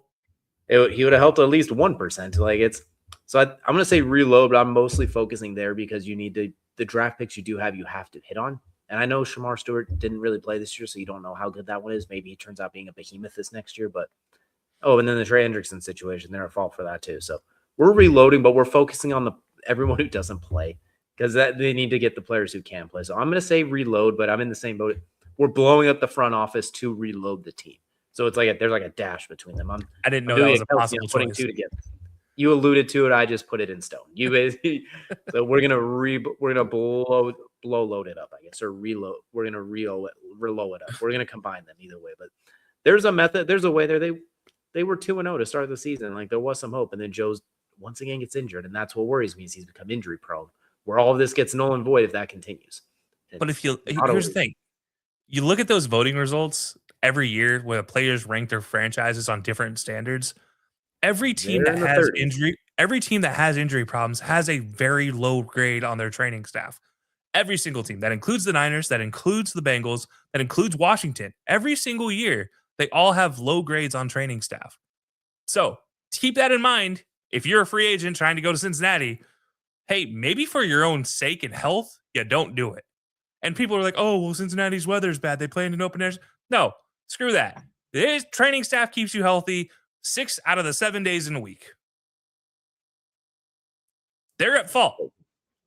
He would have helped at least 1%. Like it's so I'm going to say reload, but I'm mostly focusing there because you need the draft picks you have to hit on. And I know Shamar Stewart didn't really play this year, so you don't know how good that one is. Maybe he turns out being a behemoth this next year. But and then the Trey Hendrickson situation, they're at fault for that too. So we're reloading, but we're focusing on everyone who doesn't play. Because they need to get the players who can play. So I'm going to say reload, but I'm in the same boat. We're blowing up the front office to reload the team. So it's like there's like a dash between them. I didn't know that was a possible putting choice. two together. You alluded to it. I just put it in stone. You basically, so we're gonna blow load it up, I guess, or reload. We're gonna reload it up. We're gonna combine them either way. But there's a method. There's a way there. They were 2-0 to start the season. Like there was some hope, and then Joe's once again gets injured, and that's what worries me. Is he's become injury prone. Where all of this gets null and void if that continues. But here's the thing, you look at those voting results every year where the players rank their franchises on different standards. Every team that has injury problems has a very low grade on their training staff. Every single team. That includes the Niners, that includes the Bengals, that includes Washington. Every single year, they all have low grades on training staff. So keep that in mind. If you're a free agent trying to go to Cincinnati, hey, maybe for your own sake and health, you don't do it. And people are like, oh, well, Cincinnati's weather's bad. They play in an open air. No, screw that. This training staff keeps you healthy 6 out of the 7 days in a week. They're at fault.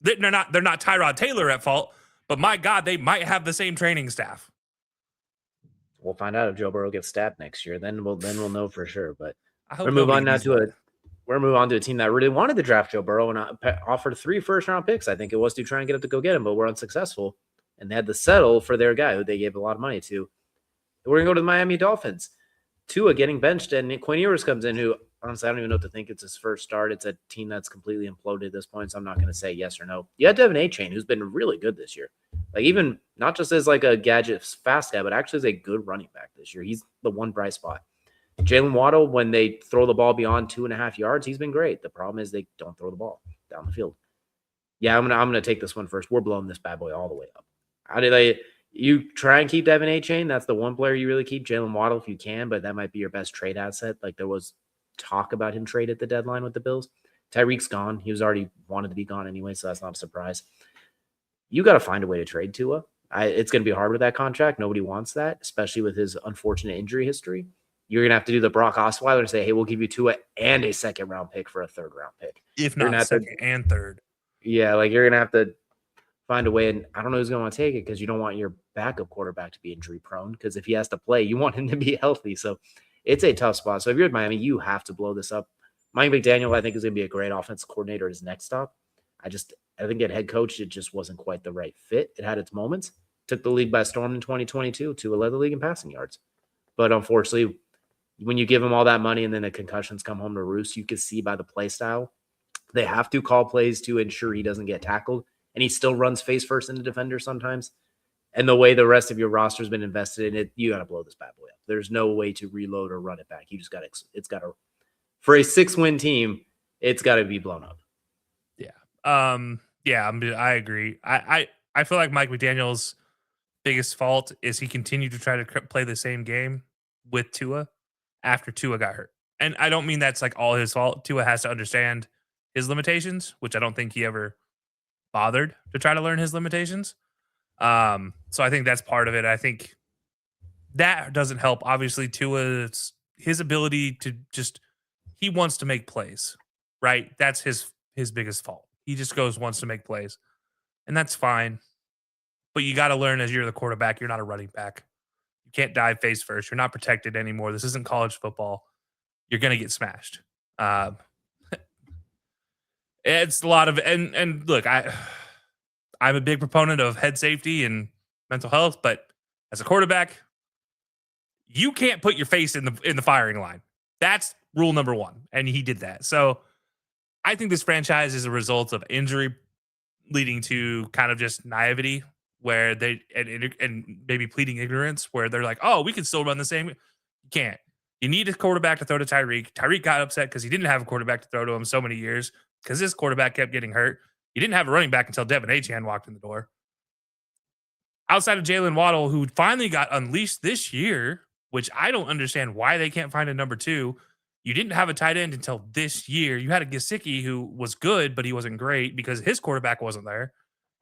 They're not Tyrod Taylor at fault, but my God, they might have the same training staff. We'll find out if Joe Burrow gets stabbed next year. Then we'll know for sure. But we'll move on to a team that really wanted to draft Joe Burrow and offered 3 first-round picks. I think it was to try and get up to go get him, but were unsuccessful. And they had to settle for their guy who they gave a lot of money to. We're going to go to the Miami Dolphins. Tua getting benched, and Quinn Ewers comes in, who, honestly, I don't even know what to think. It's his first start. It's a team that's completely imploded at this point, so I'm not going to say yes or no. You had Devin A-Chain, who's been really good this year. Like, even not just as like a gadget fast guy, but actually as a good running back this year. He's the one bright spot. Jalen Waddle, when they throw the ball beyond 2.5 yards, he's been great. The problem is they don't throw the ball down the field. Yeah, I'm gonna take this one first. We're blowing this bad boy all the way up. You try and keep Devin A-Chain. That's the one player you really keep. Jalen Waddle if you can, but that might be your best trade asset. Like there was talk about him trade at the deadline with the Bills. Tyreek's gone. He was already wanted to be gone anyway, so that's not a surprise. You got to find a way to trade Tua. It's going to be hard with that contract. Nobody wants that, especially with his unfortunate injury history. You're going to have to do the Brock Osweiler and say, hey, we'll give you Tua and a second-round pick for a third-round pick. If not second and third. Yeah, like you're going to have to find a way, and I don't know who's going to want to take it because you don't want your backup quarterback to be injury prone because if he has to play, you want him to be healthy. So it's a tough spot. So if you're at Miami, you have to blow this up. Mike McDaniel, I think, is going to be a great offensive coordinator at his next stop. I think at head coach, it just wasn't quite the right fit. It had its moments. Took the league by storm in 2022 to led the league in passing yards. But unfortunately, when you give him all that money and then the concussions come home to roost, you can see by the play style, they have to call plays to ensure he doesn't get tackled. And he still runs face first into defender sometimes. And the way the rest of your roster has been invested in it, you got to blow this bad boy up. There's no way to reload or run it back. You just got to, for a 6-win team, it's got to be blown up. Yeah. I agree. I feel like Mike McDaniel's biggest fault is he continued to try to play the same game with Tua after Tua got hurt. And I don't mean that's like all his fault. Tua has to understand his limitations, which I don't think he ever bothered to try to learn his limitations. So I think that's part of it. I think that doesn't help. Obviously, Tua's his ability to he wants to make plays, right? That's his biggest fault. He just wants to make plays, and that's fine. But you got to learn as you're the quarterback, you're not a running back. You can't dive face first. You're not protected anymore. This isn't college football. You're going to get smashed. It's a lot of and look, I'm a big proponent of head safety and mental health, but as a quarterback, you can't put your face in the firing line. That's rule number 1, and he did that. So I think this franchise is a result of injury leading to kind of just naivety, where they and maybe pleading ignorance, where they're like, "Oh, we can still run the same." You can't. You need a quarterback to throw to Tyreek. Tyreek got upset because he didn't have a quarterback to throw to him so many years because this quarterback kept getting hurt. You didn't have a running back until Devin A-Chain walked in the door. Outside of Jalen Waddle, who finally got unleashed this year, which I don't understand why they can't find a number 2. You didn't have a tight end until this year. You had a Gesicki who was good, but he wasn't great because his quarterback wasn't there.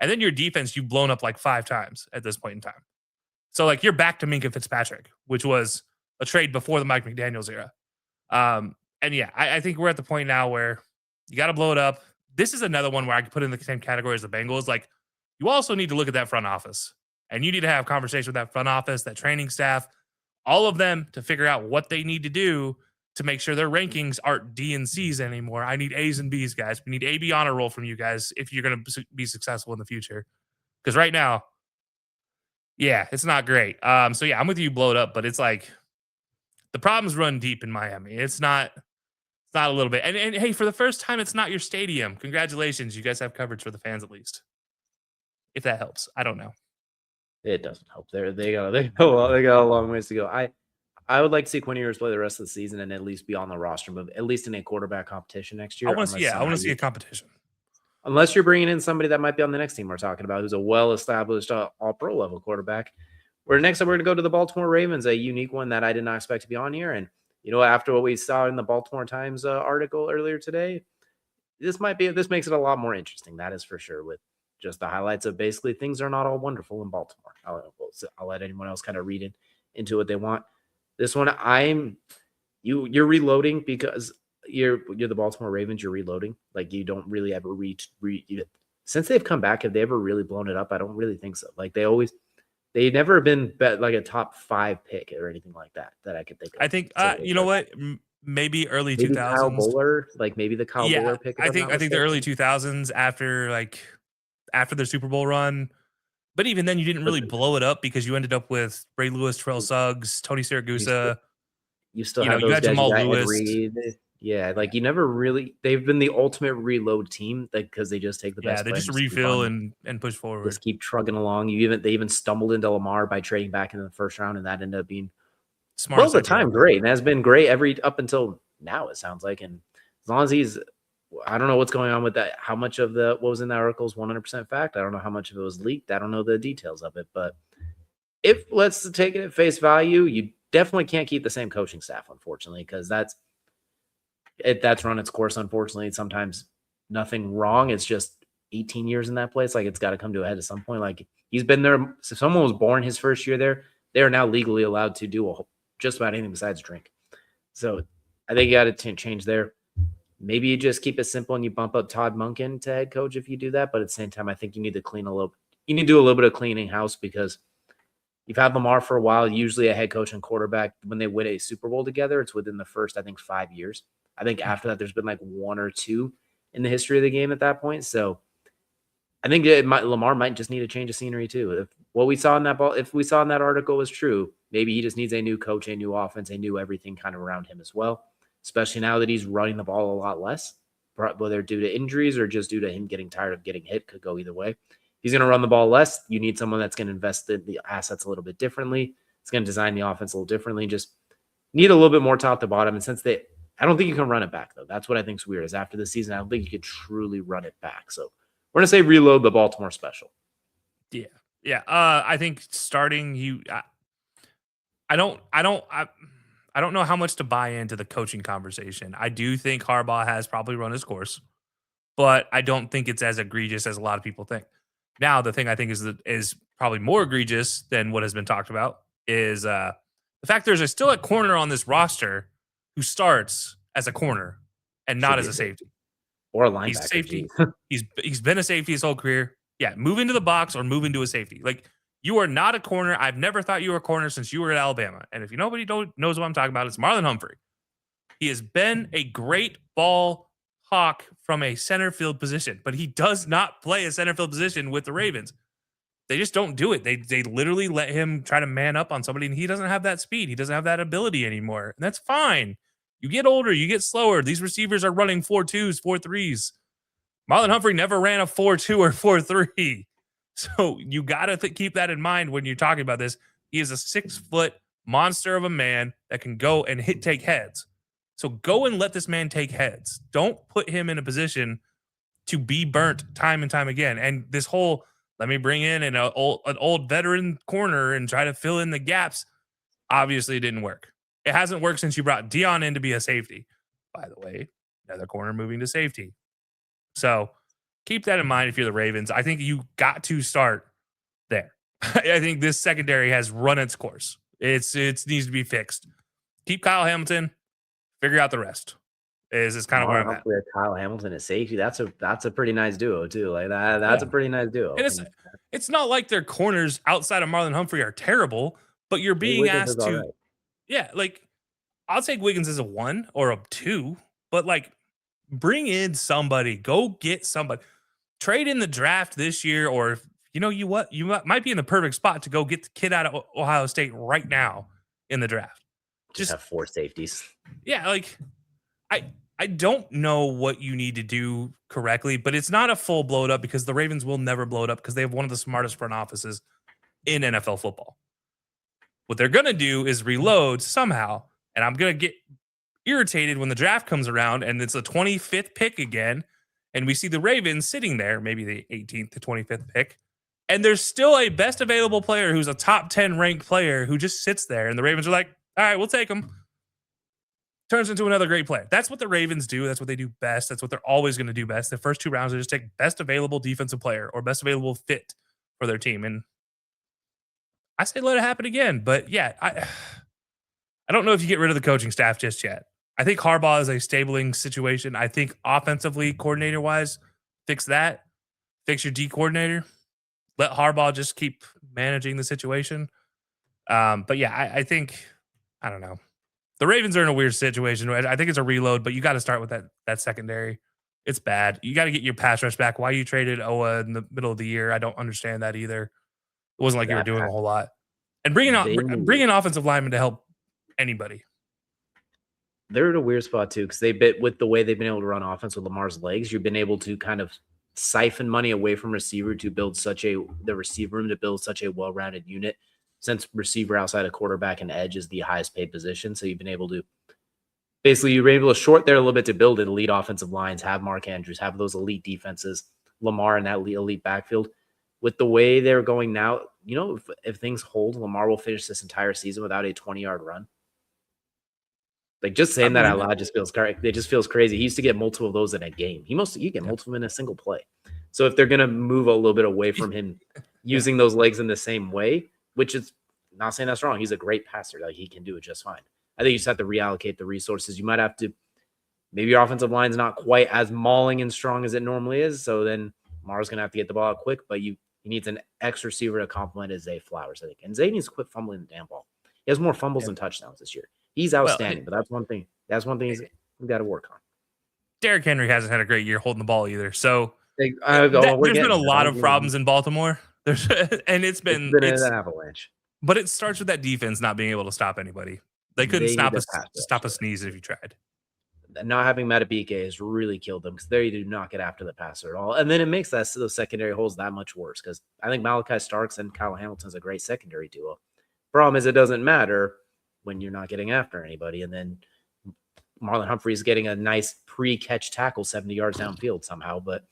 And then your defense, you've blown up like 5 times at this point in time. So like you're back to Minkah Fitzpatrick, which was a trade before the Mike McDaniels era. And yeah, I think we're at the point now where you got to blow it up. This is another one where I could put in the same category as the Bengals. Like you also need to look at that front office, and you need to have a conversation with that front office, that training staff. all of them to figure out what they need to do to make sure their rankings aren't D and C's anymore. I need A's and B's, guys. We need A/B honor roll from you guys if you're going to be successful in the future. Because right now, yeah, it's not great. So yeah, I'm with you, blow it up, but it's like the problems run deep in Miami. It's not a little bit. And hey, for the first time, it's not your stadium. Congratulations, you guys have coverage for the fans at least. If that helps, I don't know. It doesn't help. They got a long ways to go. I would like to see Quinn Ewers play the rest of the season and at least be on the roster, but at least in a quarterback competition next year. I want to see a competition. Unless you're bringing in somebody that might be on the next team we're talking about, who's a well-established all-pro level quarterback. Next up, we're going to go to the Baltimore Ravens, a unique one that I did not expect to be on here. And, after what we saw in the Baltimore Times article earlier today, this makes it a lot more interesting. That is for sure, with just the highlights of basically things are not all wonderful in Baltimore. I'll let anyone else kind of read into what they want. This one, you're reloading because you're the Baltimore Ravens. You're reloading. Like, you don't really ever since they've come back, have they ever really blown it up? I don't really think so. Like, they've never been like a top 5 pick or anything like that I could think of. I think you know what? Maybe early 2000s. Kyle Bowler, maybe the Kyle Bowler pick. I think the early 2000s after their Super Bowl run. But even then, you didn't really blow it up because you ended up with Ray Lewis, Terrell Suggs, Tony Siragusa. You still have those you had guys. Jamal Lewis. Yeah, you never really. They've been the ultimate reload team, because they just take the best. Yeah, they just refill and push forward. Just keep trugging along. They even stumbled into Lamar by trading back in the first round, and that ended up being smart. Most of the time, great, and has been great up until now. It sounds like, and as long as he's. I don't know what's going on with that. How much of what was in that article is 100% fact? I don't know how much of it was leaked. I don't know the details of it. But if let's take it at face value, you definitely can't keep the same coaching staff, unfortunately, because that's run its course. Unfortunately, sometimes nothing wrong. It's just 18 years in that place. It's got to come to a head at some point. He's been there. If someone was born his first year there, they are now legally allowed to do just about anything besides drink. So I think you got to change there. Maybe you just keep it simple and you bump up Todd Monken to head coach if you do that. But at the same time, I think you need to you need to do a little bit of cleaning house, because you've had Lamar for a while. Usually a head coach and quarterback, when they win a Super Bowl together, it's within the first, I think, 5 years. I think after that, there's been 1 or 2 in the history of the game at that point. So I think Lamar might just need a change of scenery too. If what we saw in that article was true, maybe he just needs a new coach, a new offense, a new everything kind of around him as well. Especially now that he's running the ball a lot less, whether due to injuries or just due to him getting tired of getting hit. Could go either way. He's going to run the ball less. You need someone that's going to invest in the assets a little bit differently. It's going to design the offense a little differently. Just need a little bit more top to bottom. And I don't think you can run it back, though. That's what I think is weird, is after the season, I don't think you could truly run it back. So we're going to say reload the Baltimore special. Yeah. Yeah. I think starting I don't know how much to buy into the coaching conversation. I do think Harbaugh has probably run his course, but I don't think it's as egregious as a lot of people think. Now, the thing I think is probably more egregious than what has been talked about is the fact there's still a corner on this roster who starts as a corner and not as a safety. Or a linebacker. He's a safety. He's been a safety his whole career. Yeah, move into the box or move into a safety. You are not a corner. I've never thought you were a corner since you were at Alabama. And if nobody knows what I'm talking about, it's Marlon Humphrey. He has been a great ball hawk from a center field position, but he does not play a center field position with the Ravens. They just don't do it. They literally let him try to man up on somebody, and he doesn't have that speed. He doesn't have that ability anymore. And that's fine. You get older, you get slower. These receivers are running 4.2s, 4.3s. Marlon Humphrey never ran a 4.2 or 4.3. So you got to keep that in mind when you're talking about this. He is a 6-foot monster of a man that can go and take heads. So go and let this man take heads. Don't put him in a position to be burnt time and time again. And this whole, let me bring in an old veteran corner and try to fill in the gaps, obviously didn't work. It hasn't worked since you brought Dion in to be a safety. By the way, another corner moving to safety. So keep that in mind if you're the Ravens. I think you got to start there. I think this secondary has run its course. It needs to be fixed. Keep Kyle Hamilton. Figure out the rest. Is kind of where I'm at. Kyle Hamilton is safety. That's a pretty nice duo too. That's a pretty nice duo. And it's not like their corners outside of Marlon Humphrey are terrible, but you're being asked to. Right. Yeah, like I'll take Wiggins as a 1 or a 2, but like bring in somebody, go get somebody. Trade in the draft this year, or you know you what, you might be in the perfect spot to go get the kid out of Ohio State right now in the draft. Just Just have 4 safeties. yeah, like I I don't know what you need to do correctly, but it's not a full blow it up because the Ravens will never blow it up because they have one of the smartest front offices in NFL football. What they're gonna do is reload somehow, and I'm gonna get irritated when the draft comes around and it's a 25th pick again, and we see the Ravens sitting there, maybe the 18th to 25th pick, and there's still a best available player who's a top 10 ranked player who just sits there, and the Ravens are like, all right, we'll take him. Turns into another great player. That's what the Ravens do. That's what they do best. That's what they're always going to do best. The first 2 rounds, they just take best available defensive player or best available fit for their team. And I say let it happen again. But yeah, I don't know if you get rid of the coaching staff just yet. I think Harbaugh is a stabling situation. I think offensively, coordinator wise, fix that. Fix your D coordinator. Let Harbaugh just keep managing the situation. But yeah, I think, I don't know. The Ravens are in a weird situation. I think it's a reload, but you got to start with that secondary. It's bad. You got to get your pass rush back. Why you traded Oa in the middle of the year, I don't understand that either. It wasn't like you were That doing a pass, whole lot. And bringing offensive linemen to help anybody. they're in a weird spot too because they bit with the way they've been able to run offense with Lamar's legs. You've been able to kind of siphon money away from receiver to build the receiver room to build such a well-rounded unit. Since receiver outside of quarterback and edge is the highest paid position, so you've been able to basically you're able to short there a little bit to build elite offensive lines, have Mark Andrews, have those elite defenses, Lamar in that elite backfield. With the way they're going now, you know, if things hold, Lamar will finish this entire season without a 20-yard run. Like just saying that out loud just feels correct. It just feels crazy. He used to get multiple of those in a game. You get multiple in a single play. So if they're gonna move a little bit away from him using those legs in the same way, which is not saying that's wrong. He's a great passer. Like he can do it just fine. I think you just have to reallocate the resources. You might have to maybe your offensive line's not quite as mauling and strong as it normally is. So then Mara's gonna have to get the ball out quick, but he needs an X receiver to complement Zay Flowers, I think. And Zay needs to quit fumbling the damn ball. He has more fumbles than touchdowns this year. He's outstanding, but that's one thing. That's one thing we've got to work on. Derrick Henry hasn't had a great year holding the ball either. So There's been a lot of problems in Baltimore. And it's been an avalanche. But it starts with that defense not being able to stop anybody. They couldn't stop a sneeze if you tried. Not having Matabike has really killed them because they do not get after the passer at all. And then it makes those secondary holes that much worse because I think Malachi Starks and Kyle Hamilton's a great secondary duo. Problem is it doesn't matter when you're not getting after anybody. And then Marlon Humphrey's getting a nice pre-catch tackle 70 yards downfield somehow. But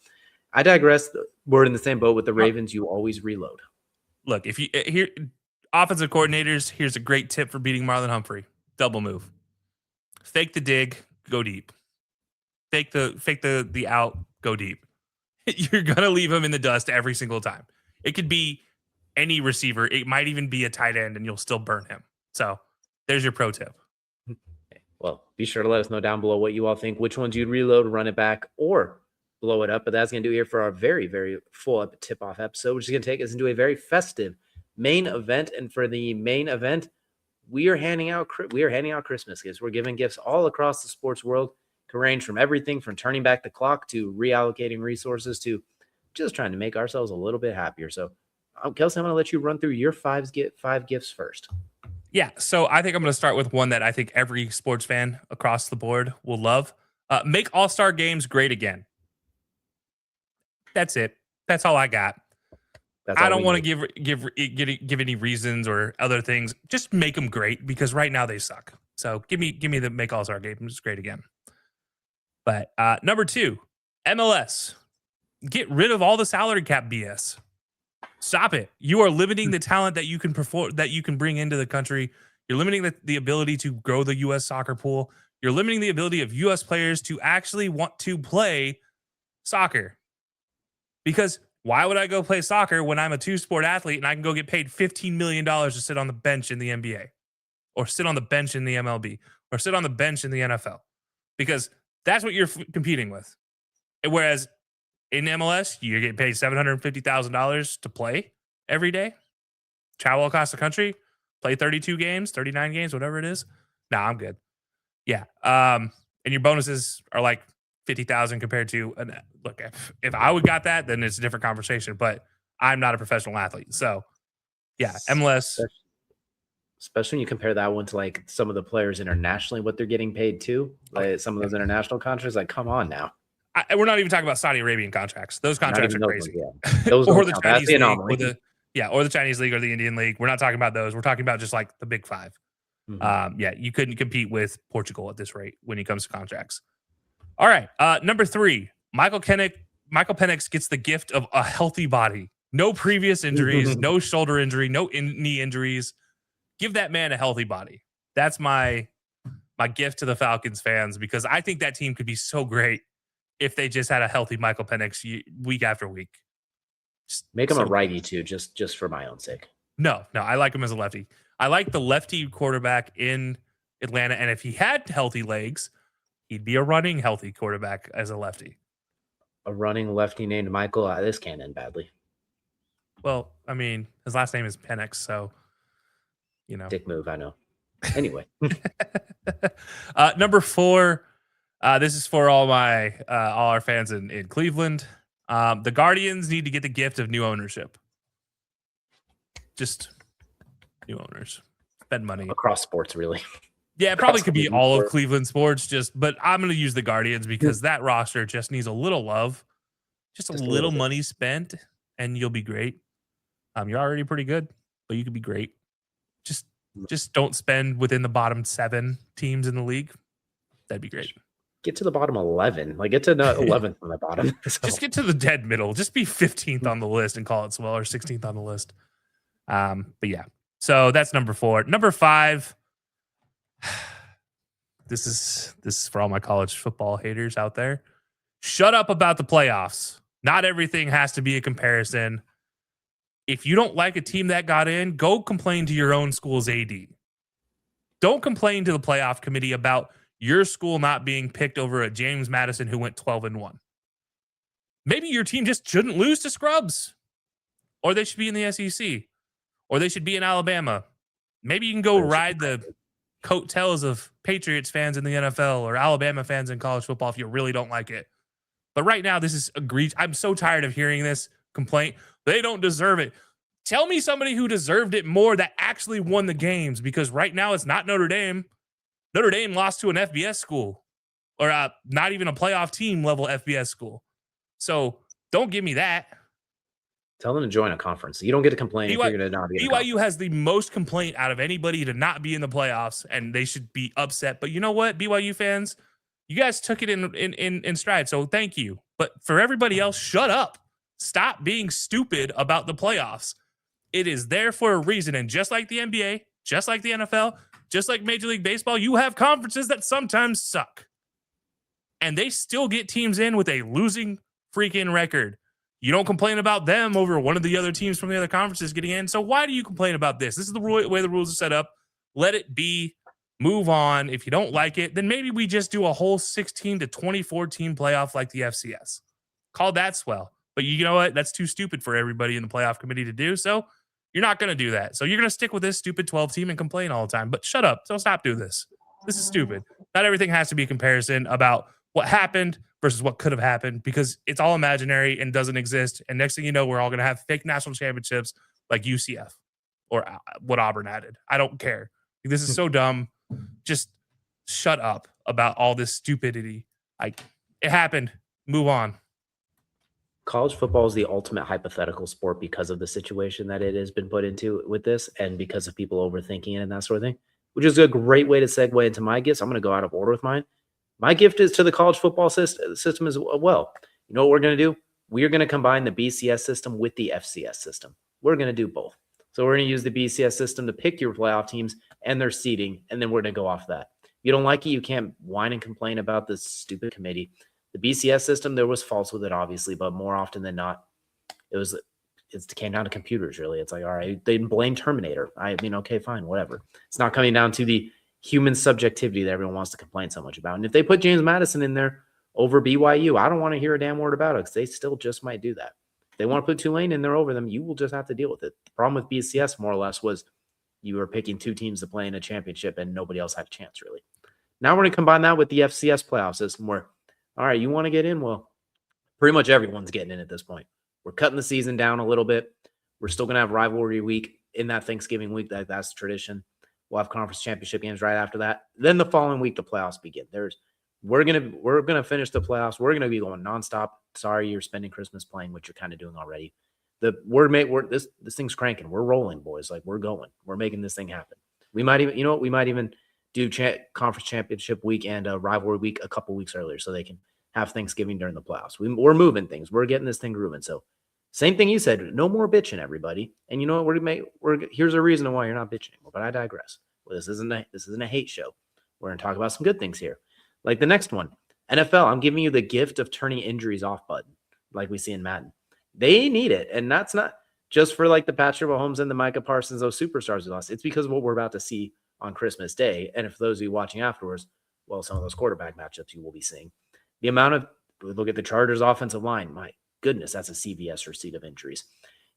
I digress. We're in the same boat with the Ravens. You always reload. Look, if you here offensive coordinators, here's a great tip for beating Marlon Humphrey. Double move. Fake the dig, go deep. Fake the out, go deep. You're going to leave him in the dust every single time. It could be any receiver. It might even be a tight end and you'll still burn him. So there's your pro tip. Well, be sure to let us know down below what you all think, which ones you'd reload, run it back, or blow it up. But that's going to do it here for our very, very full tip-off episode, which is going to take us into a very festive main event. And for the main event, we are handing out Christmas gifts. We're giving gifts all across the sports world. Can range from everything from turning back the clock to reallocating resources to just trying to make ourselves a little bit happier. So, Kelcey, I'm going to let you run through your five gifts first. Yeah, so I think I'm going to start with one that I think every sports fan across the board will love. Make All-Star games great again. That's it. That's all I got. I don't want to give any reasons or other things. Just make them great because right now they suck. So give me the make All-Star games great again. But number 2, MLS. Get rid of all the salary cap BS. Stop it. You are limiting the talent that you can perform, that you can bring into the country. You're limiting the ability to grow the U.S. soccer pool. You're limiting the ability of U.S. players to actually want to play soccer. Because why would I go play soccer when I'm a 2-sport athlete and I can go get paid $15 million to sit on the bench in the NBA or sit on the bench in the MLB or sit on the bench in the NFL? Because that's what you're competing with. Whereas in MLS, you get paid $750,000 to play every day, travel across the country. play 32 games, 39 games, whatever it is. Nah, I'm good. Yeah. And your bonuses are like 50,000 compared to look, if I would got that, then it's a different conversation, but I'm not a professional athlete. So yeah, MLS. Especially when you compare that one to like some of the players internationally, what they're getting paid too. Like some of those international contracts, like, come on now. We're not even talking about Saudi Arabian contracts. Those contracts are crazy. Ones, yeah. Those or the Chinese league, or the Chinese league or the Indian league. We're not talking about those. We're talking about just like the big five. Mm-hmm. You couldn't compete with Portugal at this rate when it comes to contracts. All right. Number 3, Michael Penix gets the gift of a healthy body. No previous injuries, no shoulder injury, no knee injuries. Give that man a healthy body. That's my gift to the Falcons fans, because I think that team could be so great if they just had a healthy Michael Penix week after week. Just make him a righty too, just for my own sake. No, I like him as a lefty. I like the lefty quarterback in Atlanta, and if he had healthy legs, he'd be a running healthy quarterback as a lefty. A running lefty named Michael? This can't end badly. Well, I mean, his last name is Penix, so, you know. Dick move, I know. Anyway. Number 4, this is for all our fans in Cleveland. The Guardians need to get the gift of new ownership. Just new owners. Spend money. Across sports, really. Yeah, it probably could be all of Cleveland sports, but I'm going to use the Guardians because that roster just needs a little love. Just a little money spent, and you'll be great. You're already pretty good, but you could be great. Just don't spend within the bottom 7 teams in the league. That'd be great. Get to the bottom 11. Like, get to 11th from the bottom. So. Just get to the dead middle. Just be 15th on the list and call it swell, or 16th on the list. But yeah. So that's number 4. Number 5. This is for all my college football haters out there. Shut up about the playoffs. Not everything has to be a comparison. If you don't like a team that got in, go complain to your own school's AD. Don't complain to the playoff committee about your school not being picked over a James Madison who went 12-1. Maybe your team just shouldn't lose to scrubs, or they should be in the SEC, or they should be in Alabama. Maybe you can go ride the coattails of Patriots fans in the NFL or Alabama fans in college football if you really don't like it. But right now, this is egregious. I'm so tired of hearing this complaint. They don't deserve it. Tell me somebody who deserved it more that actually won the games, because right now it's not Notre Dame. Notre Dame lost to an FBS school, or not even a playoff team level FBS school. So don't give me that. Tell them to join a conference. You don't get to complain if you're going to not be in BYU has the most complaint out of anybody to not be in the playoffs, and they should be upset. But you know what, BYU fans, you guys took it in stride, so thank you. But for everybody else, shut up. Stop being stupid about the playoffs. It is there for a reason, and just like the NBA, just like the NFL, just like Major League Baseball, you have conferences that sometimes suck. And they still get teams in with a losing freaking record. You don't complain about them over one of the other teams from the other conferences getting in. So why do you complain about this? This is the way the rules are set up. Let it be. Move on. If you don't like it, then maybe we just do a whole 16 to 24 team playoff like the FCS. Call that swell. But you know what? That's too stupid for everybody in the playoff committee to do. So you're not going to do that. So you're going to stick with this stupid 12 team and complain all the time. But shut up. Don't stop doing this. This is stupid. Not everything has to be a comparison about what happened versus what could have happened, because it's all imaginary and doesn't exist. And next thing you know, we're all going to have fake national championships like UCF or what Auburn added. I don't care. This is so dumb. Just shut up about all this stupidity. It happened. Move on. College football is the ultimate hypothetical sport because of the situation that it has been put into with this, and because of people overthinking it and that sort of thing, which is a great way to segue into my gifts. I'm going to go out of order with mine. My gift is to the college football system as well. You know what we're going to do? We are going to combine the BCS system with the FCS system. We're going to do both. So we're going to use the BCS system to pick your playoff teams and their seeding, and then we're going to go off that. If you don't like it, you can't whine and complain about this stupid committee. The BCS system, there was faults with it, obviously, but more often than not, it came down to computers, really. It's like, all right, they blame Terminator. I mean, okay, fine, whatever. It's not coming down to the human subjectivity that everyone wants to complain so much about. And if they put James Madison in there over BYU, I don't want to hear a damn word about it, because they still just might do that. If they want to put Tulane in there over them, you will just have to deal with it. The problem with BCS, more or less, was you were picking two teams to play in a championship and nobody else had a chance, really. Now we're going to combine that with the FCS playoff system where, all right, you want to get in? Well, pretty much everyone's getting in at this point. We're cutting the season down a little bit. We're still going to have rivalry week in that Thanksgiving week. That's tradition. We'll have conference championship games right after that. Then the following week, the playoffs begin. We're gonna finish the playoffs. We're gonna be going nonstop. Sorry, you're spending Christmas playing, what you're kind of doing already. This thing's cranking. We're rolling, boys. Like, we're going. We're making this thing happen. We might even do conference championship week and rivalry week a couple weeks earlier so they can have Thanksgiving during the playoffs. We're moving things. We're getting this thing grooving. So same thing you said. No more bitching, everybody. And you know what? Here's a reason why you're not bitching anymore. But I digress. Well, this isn't a hate show. We're gonna talk about some good things here. Like the next one, NFL. I'm giving you the gift of turning injuries off button, like we see in Madden. They need it, and that's not just for like the Patrick Mahomes and the Micah Parsons, those superstars we lost. It's because of what we're about to see on Christmas Day. And if those of you watching afterwards, well, some of those quarterback matchups you will be seeing. The amount of look at the Chargers offensive line. My goodness, that's a CVS receipt of injuries.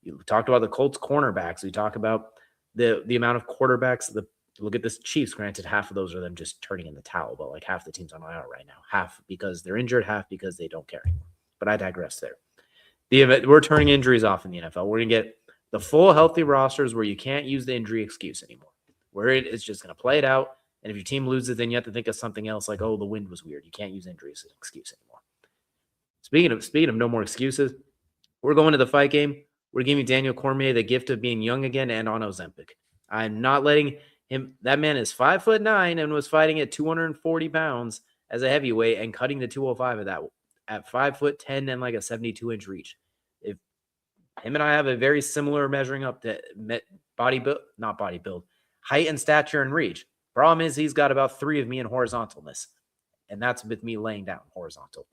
You talked about the Colts cornerbacks. We talk about the amount of quarterbacks. Look at this Chiefs. Granted, half of those are them just turning in the towel, but like half the team's on IR right now. Half because they're injured, half because they don't care anymore. But I digress there. We're turning injuries off in the NFL. We're going to get the full healthy rosters where you can't use the injury excuse anymore. Where it's just going to play it out. And if your team loses, then you have to think of something else like, oh, the wind was weird. You can't use injuries as an excuse anymore. Speaking of no more excuses, we're going to the fight game. We're giving Daniel Cormier the gift of being young again and on Ozempic. I'm not letting him. That man is 5'9" and was fighting at 240 pounds as a heavyweight and cutting the 205 at 5'10" and like a 72-inch reach. If him and I have a very similar measuring up to body build, height and stature and reach. Problem is he's got about 3 of me in horizontalness, and that's with me laying down horizontal.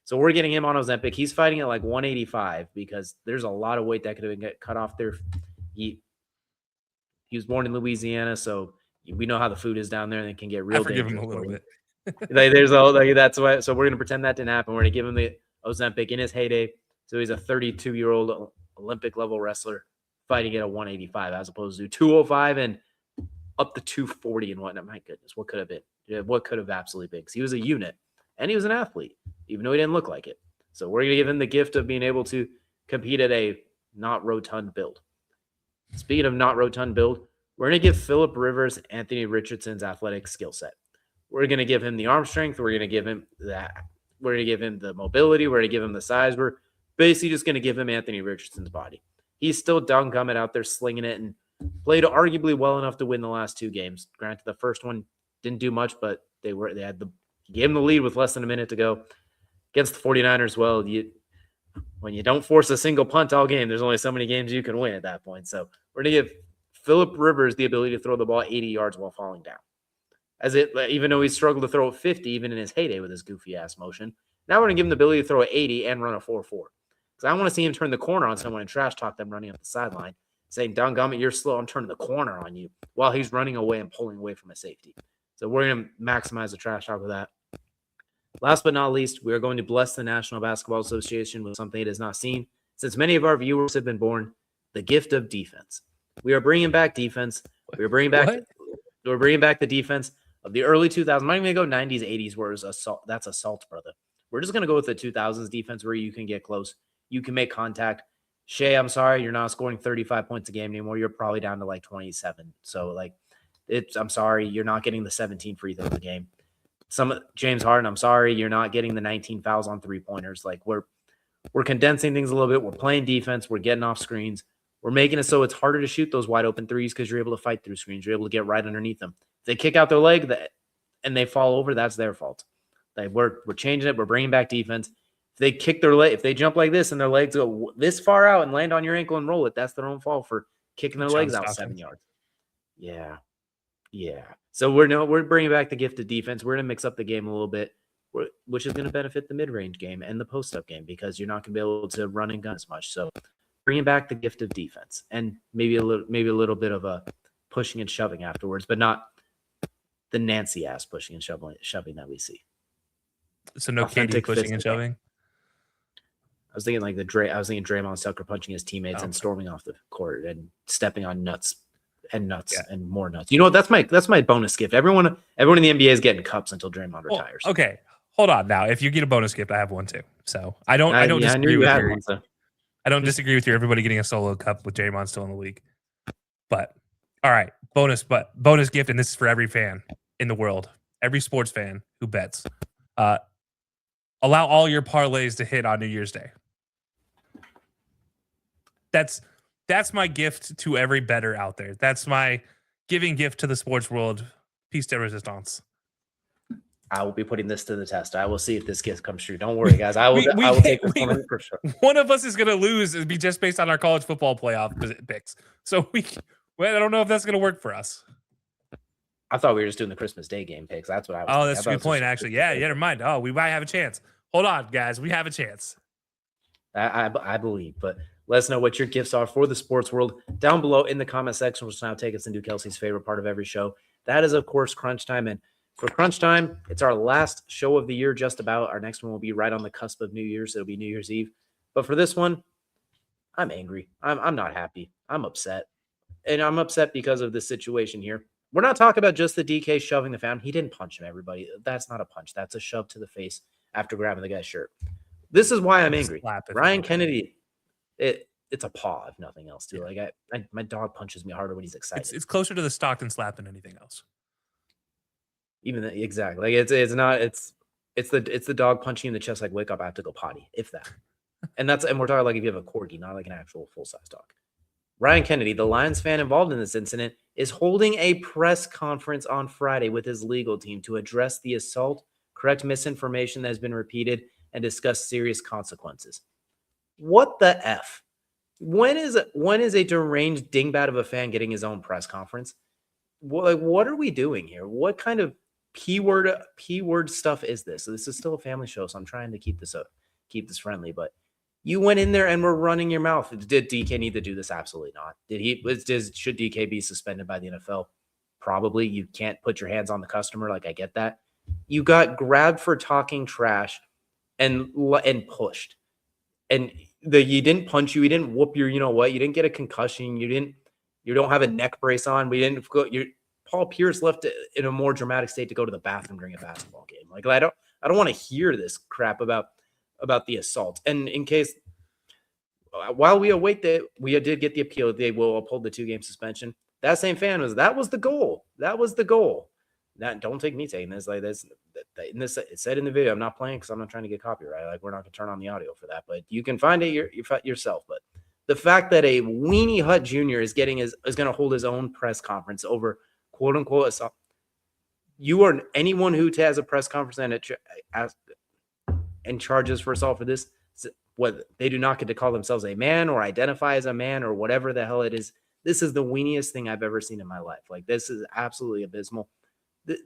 So we're getting him on Ozempic. He's fighting at like 185 because there's a lot of weight that could have been cut off there. He was born in Louisiana, so we know how the food is down there, and it can get real dangerous. I forgive him a little bit. That's why. So we're gonna pretend that didn't happen. We're gonna give him the Ozempic in his heyday. So he's a 32-year-old Olympic level wrestler fighting at a 185 as opposed to 205 and up to 240 and whatnot. My goodness, what could have been? Yeah, what could have absolutely been? Because he was a unit and he was an athlete, even though he didn't look like it. So we're gonna give him the gift of being able to compete at a not rotund build. Speaking of not rotund build, we're going to give Phillip Rivers Anthony Richardson's athletic skill set. We're going to give him the arm strength. We're going to give him that. We're going to give him the mobility. We're going to give him the size. We're basically just going to give him Anthony Richardson's body. He's still dunk-gumming out there slinging it and played arguably well enough to win the last 2 games. Granted, the first one didn't do much, but he gave him the lead with less than a minute to go. Against the 49ers, well, when you don't force a single punt all game, there's only so many games you can win at that point. So we're going to give Phillip Rivers the ability to throw the ball 80 yards while falling down. Even though he struggled to throw it 50, even in his heyday with his goofy ass motion, now we're going to give him the ability to throw it 80 and run a 4.4. Because I want to see him turn the corner on someone and trash talk them running up the sideline, saying, "Doggone, you're slow. I'm turning the corner on you," while he's running away and pulling away from a safety. So we're going to maximize the trash talk with that. Last but not least, we are going to bless the National Basketball Association with something it has not seen since many of our viewers have been born: the gift of defense. We are bringing back defense. We're bringing back the defense of the early 2000s. I'm not even going to go 90s, 80s, where it was assault. That's assault, brother. We're just going to go with the 2000s defense where you can get close. You can make contact. Shea, I'm sorry, you're not scoring 35 points a game anymore. You're probably down to like 27. So, I'm sorry, you're not getting the 17 free throws a game. James Harden, I'm sorry, you're not getting the 19 fouls on 3-pointers. Like, we're condensing things a little bit. We're playing defense. We're getting off screens. We're making it so it's harder to shoot those wide open threes because you're able to fight through screens. You're able to get right underneath them. If they kick out their leg and they fall over, that's their fault. We're changing it. We're bringing back defense. If they kick their leg, if they jump like this and their legs go this far out and land on your ankle and roll it, that's their own fault for kicking their legs out 7 yards. Yeah. So we're bringing back the gift of defense. We're going to mix up the game a little bit, which is going to benefit the mid-range game and the post-up game because you're not going to be able to run and gun as much. So bringing back the gift of defense and maybe a little bit of a pushing and shoving afterwards, but not the Nancy ass pushing and shoving that we see. So no KD pushing and shoving. I was thinking Draymond Sucker punching his teammates and storming off the court and stepping on nuts and nuts and more nuts. You know what? That's my bonus gift. Everyone in the NBA is getting cups until Draymond retires. Okay, hold on now. If you get a bonus gift, I have one too. So I don't disagree with you. I don't disagree with you. Everybody getting a solo cup with Draymond still in the league. But all right, bonus gift, and this is for every fan in the world, every sports fan who bets. Allow all your parlays to hit on New Year's Day. That's my gift to every bettor out there. That's my giving gift to the sports world. Peace de resistance. I will be putting this to the test. I will see if this gift comes true. Don't worry, guys. I will take this one for sure. One of us is going to lose. It'd be just based on our college football playoff picks. So I don't know if that's going to work for us. I thought we were just doing the Christmas Day game picks. That's what I was. Oh, that's a good point, actually. Yeah, never mind. Oh, we might have a chance. Hold on, guys. We have a chance. I believe, but let us know what your gifts are for the sports world down below in the comment section, which will now take us into Kelcey's favorite part of every show. That is, of course, Crunch Time. And for Crunch Time, it's our last show of the year, just about. Our next one will be right on the cusp of New Year's. It'll be New Year's Eve. But for this one, I'm angry. I'm not happy. I'm upset. And I'm upset because of this situation here. We're not talking about just the DK shoving the fan. He didn't punch him, everybody. That's not a punch. That's a shove to the face after grabbing the guy's shirt. This is why I'm angry. Ryan Kennedy, it's a paw, if nothing else, too. Yeah. Like my dog punches me harder when he's excited. It's closer to the Stockton slap than anything else. Exactly. Like it's the dog punching in the chest like, wake up, I have to go potty, if that. And we're talking like if you have a corgi, not like an actual full-size dog. Ryan Kennedy, the Lions fan involved in this incident, is holding a press conference on Friday with his legal team to address the assault, correct misinformation that has been repeated, and discuss serious consequences. What the F? When is a deranged dingbat of a fan getting his own press conference? What are we doing here? What kind of P-word stuff is this? So this is still a family show, so I'm trying to keep this friendly, but you went in there and were running your mouth. Did DK need to do this? Absolutely not. Should DK be suspended by the NFL? Probably. You can't put your hands on the customer. Like, I get that. You got grabbed for talking trash and pushed. And you didn't punch you. He didn't whoop your, you know what? You didn't get a concussion. You don't have a neck brace on. Paul Pierce left in a more dramatic state to go to the bathroom during a basketball game. Like, I don't want to hear this crap about the assault. And in case, while we await we did get the appeal, they will uphold the 2-game suspension. That same fan that was the goal. That was the goal. Don't take me saying this like this. It said in the video, I'm not playing because I'm not trying to get copyright. Like, we're not going to turn on the audio for that, but you can find it yourself. But the fact that a Weenie Hut Jr. is going to hold his own press conference over quote unquote assault. You are anyone who has a press conference and charges for assault for this, what they do not get to call themselves a man or identify as a man or whatever the hell it is. This is the weeniest thing I've ever seen in my life. Like, this is absolutely abysmal.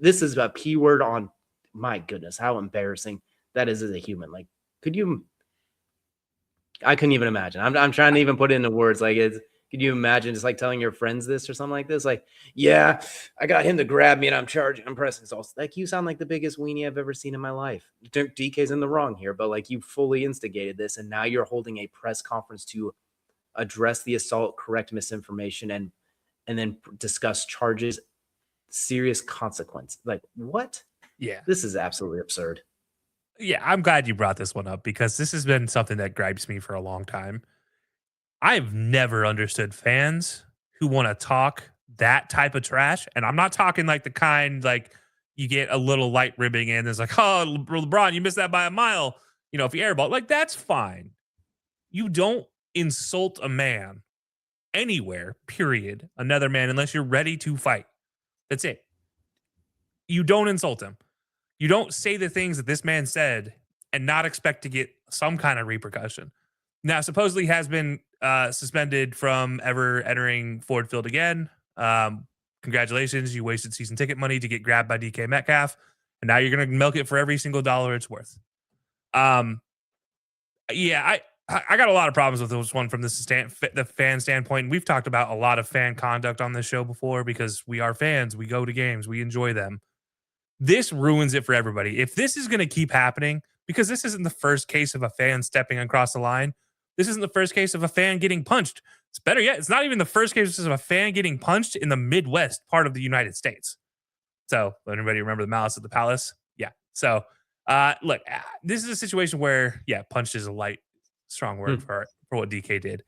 This is a P word on, my goodness, how embarrassing that is as a human. Like, I couldn't even imagine. I'm trying to even put it into words. Like, could you imagine just like telling your friends this or something like this? Like, yeah, I got him to grab me and I'm pressing assault. Like, you sound like the biggest weenie I've ever seen in my life. DK's in the wrong here, but like, you fully instigated this. And now you're holding a press conference to address the assault, correct misinformation, and then discuss charges, serious consequence. Like, what? Yeah. This is absolutely absurd. Yeah, I'm glad you brought this one up because this has been something that gripes me for a long time. I've never understood fans who want to talk that type of trash. And I'm not talking like the kind like you get a little light ribbing in. It's like, oh, LeBron, you missed that by a mile. You know, if you airball, like, that's fine. You don't insult a man anywhere, period, another man, unless you're ready to fight. That's it. You don't insult him. You don't say the things that this man said and not expect to get some kind of repercussion. Now, supposedly has been suspended from ever entering Ford Field again. Congratulations. You wasted season ticket money to get grabbed by DK Metcalf. And now you're going to milk it for every single dollar it's worth. Yeah, I got a lot of problems with this one from the fan standpoint. We've talked about a lot of fan conduct on this show before because we are fans. We go to games. We enjoy them. This ruins it for everybody. If this is going to keep happening, because this isn't the first case of a fan stepping across the line. This isn't the first case of a fan getting punched. It's better yet. It's not even the first case of a fan getting punched in the Midwest part of the United States. So, anybody remember the Malice at the Palace? Yeah. So, look, this is a situation where, punched is a light, strong word for what DK did.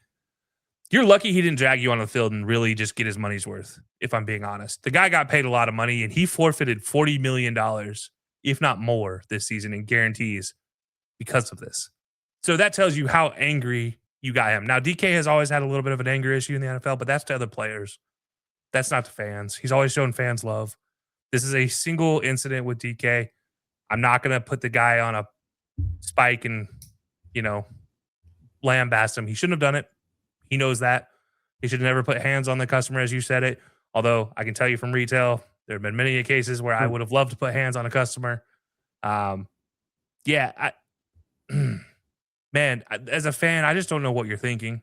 You're lucky he didn't drag you on the field and really just get his money's worth, if I'm being honest. The guy got paid a lot of money, and he forfeited $40 million, if not more, this season in guarantees because of this. So that tells you how angry you got him. Now, DK has always had a little bit of an anger issue in the NFL, but that's to other players. That's not to fans. He's always shown fans love. This is a single incident with DK. I'm not going to put the guy on a spike and, lambaste him. He shouldn't have done it. He knows that. He should have never put hands on the customer, as you said it. Although I can tell you from retail, there have been many cases where I would have loved to put hands on a customer. Man, as a fan, I just don't know what you're thinking.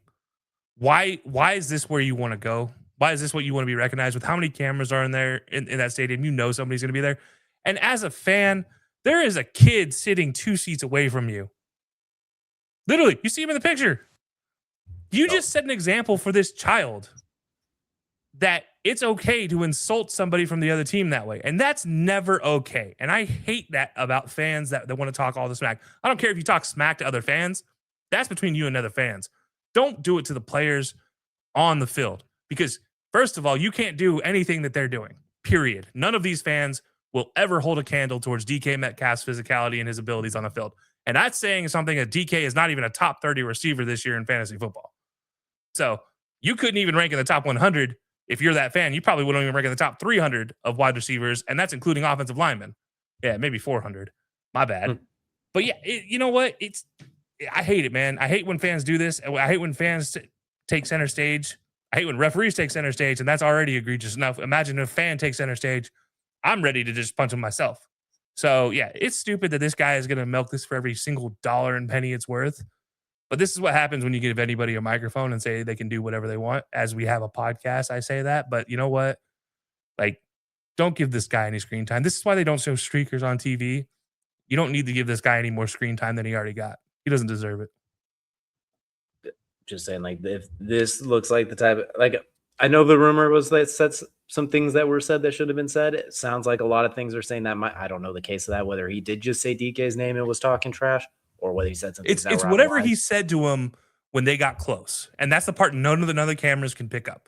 Why is this where you want to go? Why is this what you want to be recognized with? How many cameras are in there in that stadium? You know somebody's going to be there. And as a fan, there is a kid sitting 2 seats away from you. Literally, you see him in the picture. You just set an example for this child that it's okay to insult somebody from the other team that way. And that's never okay. And I hate that about fans that want to talk all the smack. I don't care if you talk smack to other fans. That's between you and other fans. Don't do it to the players on the field. Because, first of all, you can't do anything that they're doing, period. None of these fans will ever hold a candle towards DK Metcalf's physicality and his abilities on the field. And that's saying something that DK is not even a top 30 receiver this year in fantasy football. So you couldn't even rank in the top 100 if you're that fan. You probably wouldn't even rank in the top 300 of wide receivers, and that's including offensive linemen. Yeah, maybe 400. My bad. But yeah, you know what? I hate it, man. I hate when fans do this. I hate when fans take center stage. I hate when referees take center stage, and that's already egregious enough. Imagine if a fan takes center stage. I'm ready to just punch him myself. So yeah, it's stupid that this guy is going to milk this for every single dollar and penny it's worth. But this is what happens when you give anybody a microphone and say they can do whatever they want. As we have a podcast, I say that. But you know what? Like, don't give this guy any screen time. This is why they don't show streakers on TV. You don't need to give this guy any more screen time than he already got. He doesn't deserve it. Just saying, like, if this looks like the type of, like, I know the rumor was that said some things that were said that should have been said. It sounds like a lot of things are saying that I don't know the case of that, whether he did just say DK's name and was talking trash, or whether he said something. It's whatever he said to him when they got close. And that's the part none of the other cameras can pick up.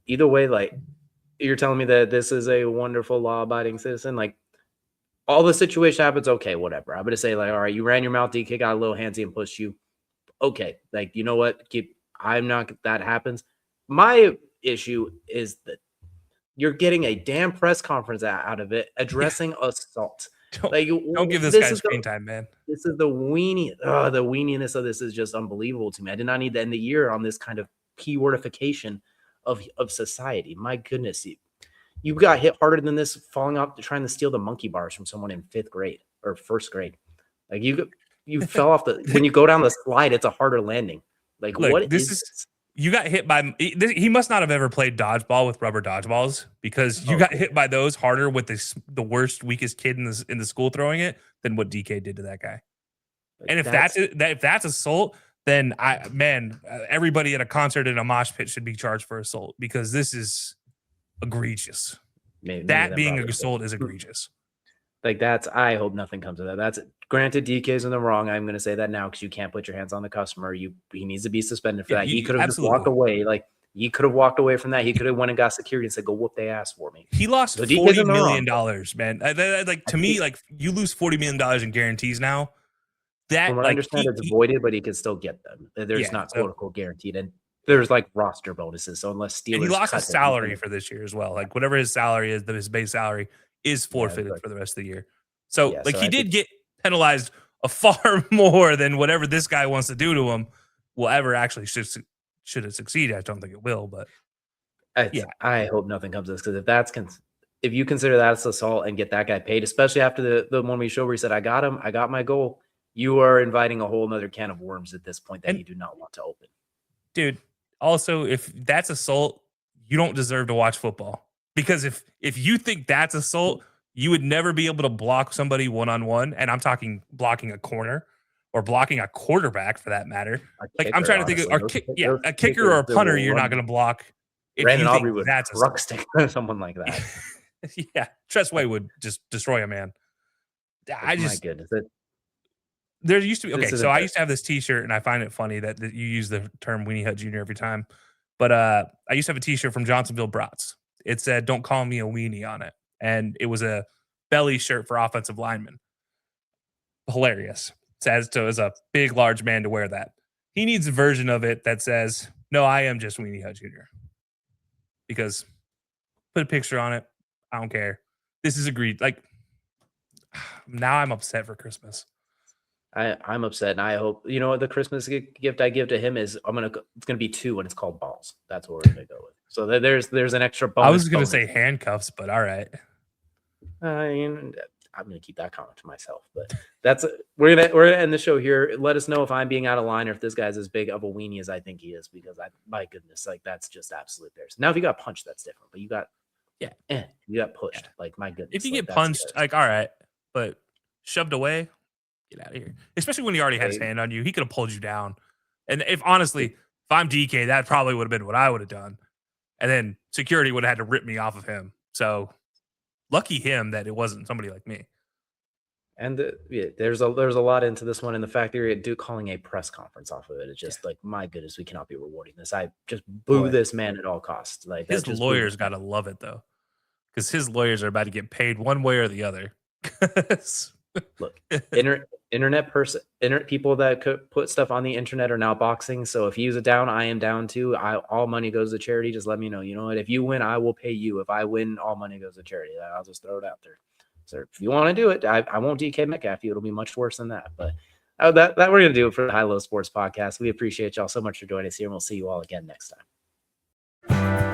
Either way, like, you're telling me that this is a wonderful law-abiding citizen. Like, all the situation happens, okay, whatever. I'm going to say, like, all right, you ran your mouth, DK got a little handsy and pushed you. Okay, like, you know what? That happens. My issue is that you're getting a damn press conference out of it addressing assault. Don't give this guy screen time, man. This is the weeniness of this is just unbelievable to me. I did not need to end the year on this kind of keywordification of society. My goodness, you got hit harder than this falling off trying to steal the monkey bars from someone in 5th grade or 1st grade. Like you fell off when you go down the slide, it's a harder landing. Like, look, what is this? You got hit by he must not have ever played dodgeball with rubber dodgeballs, because you got hit by those harder with the worst, weakest kid in the school throwing it than what DK did to that guy. Like, and if that's assault, then everybody at a concert in a mosh pit should be charged for assault, because this is egregious. Maybe being assault is egregious. Like, I hope nothing comes of that. That's granted, DK's in the wrong. I'm going to say that now, because you can't put your hands on the customer. He needs to be suspended for that. He could have just walked away. Like, he could have walked away from that. He could have went and got security and said, "Go whoop they ass for me." He lost $40 million, man. Like, to me, like, you lose $40 million in guarantees now. That, from what I understand, it's voided, but he can still get them. There's not quote unquote guaranteed, and there's like roster bonuses. So unless Steelers, and he lost his salary for this year as well. Like, whatever his salary is, his base salary is forfeited for the rest of the year. So, he did get penalized a far more than whatever this guy wants to do to him will ever actually should it succeed. I don't think it will, but I hope nothing comes of this, because if you consider that's assault and get that guy paid, especially after the one we showed where he said, I got my goal, you are inviting a whole nother can of worms at this point that you do not want to open. Dude, also, if that's assault, you don't deserve to watch football, because if you think that's assault, you would never be able to block somebody one-on-one, and I'm talking blocking a corner, or blocking a quarterback for that matter. Like I'm trying to think of a kicker or a punter you're not going to block. If Brandon you Aubrey think would that's a truck stick someone like that. yeah, Tressway would just destroy a man. My goodness. There used to be so I used to have this T-shirt, and I find it funny that you use the term Weenie Hut Jr. every time. But I used to have a T-shirt from Johnsonville Brats. It said "Don't call me a weenie" on it, and it was a belly shirt for offensive linemen. Hilarious. Says to as a big, large man to wear that. He needs a version of it that says, "No, I am just Weenie Hut Jr." Because put a picture on it. I don't care. This is agreed. Like now, I'm upset for Christmas. I'm upset, and I hope what the Christmas gift I give to him is it's gonna be 2, and it's called balls. That's what we're gonna go with. So there's an extra bonus. I was gonna say handcuffs, but all right. I'm gonna keep that comment to myself. But we're gonna end the show here. Let us know if I'm being out of line or if this guy's as big of a weenie as I think he is, because my goodness, like that's just absolute bears. Now if you got punched, that's different. But you got you got pushed. Like my goodness. If you get punched, like all right, but shoved away. Get out of here. Especially when he already had his hand on you. He could have pulled you down. And if I'm DK, that probably would have been what I would have done. And then security would have had to rip me off of him. So lucky him that it wasn't somebody like me. And there's a lot into this one, and the fact that you're Duke calling a press conference off of it. It's just like, my goodness, we cannot be rewarding this. I just boo this man at all costs. Like his lawyers got to love it though, because his lawyers are about to get paid one way or the other. Look, people that could put stuff on the internet are now boxing. So if he's down, I am down too. All money goes to charity. Just let me know. You know what? If you win, I will pay you. If I win, all money goes to charity. I'll just throw it out there. So if you want to do it, I won't DK Metcalf you. It'll be much worse than that. But that we're gonna do it for the High Low Sports Podcast. We appreciate y'all so much for joining us here, and we'll see you all again next time.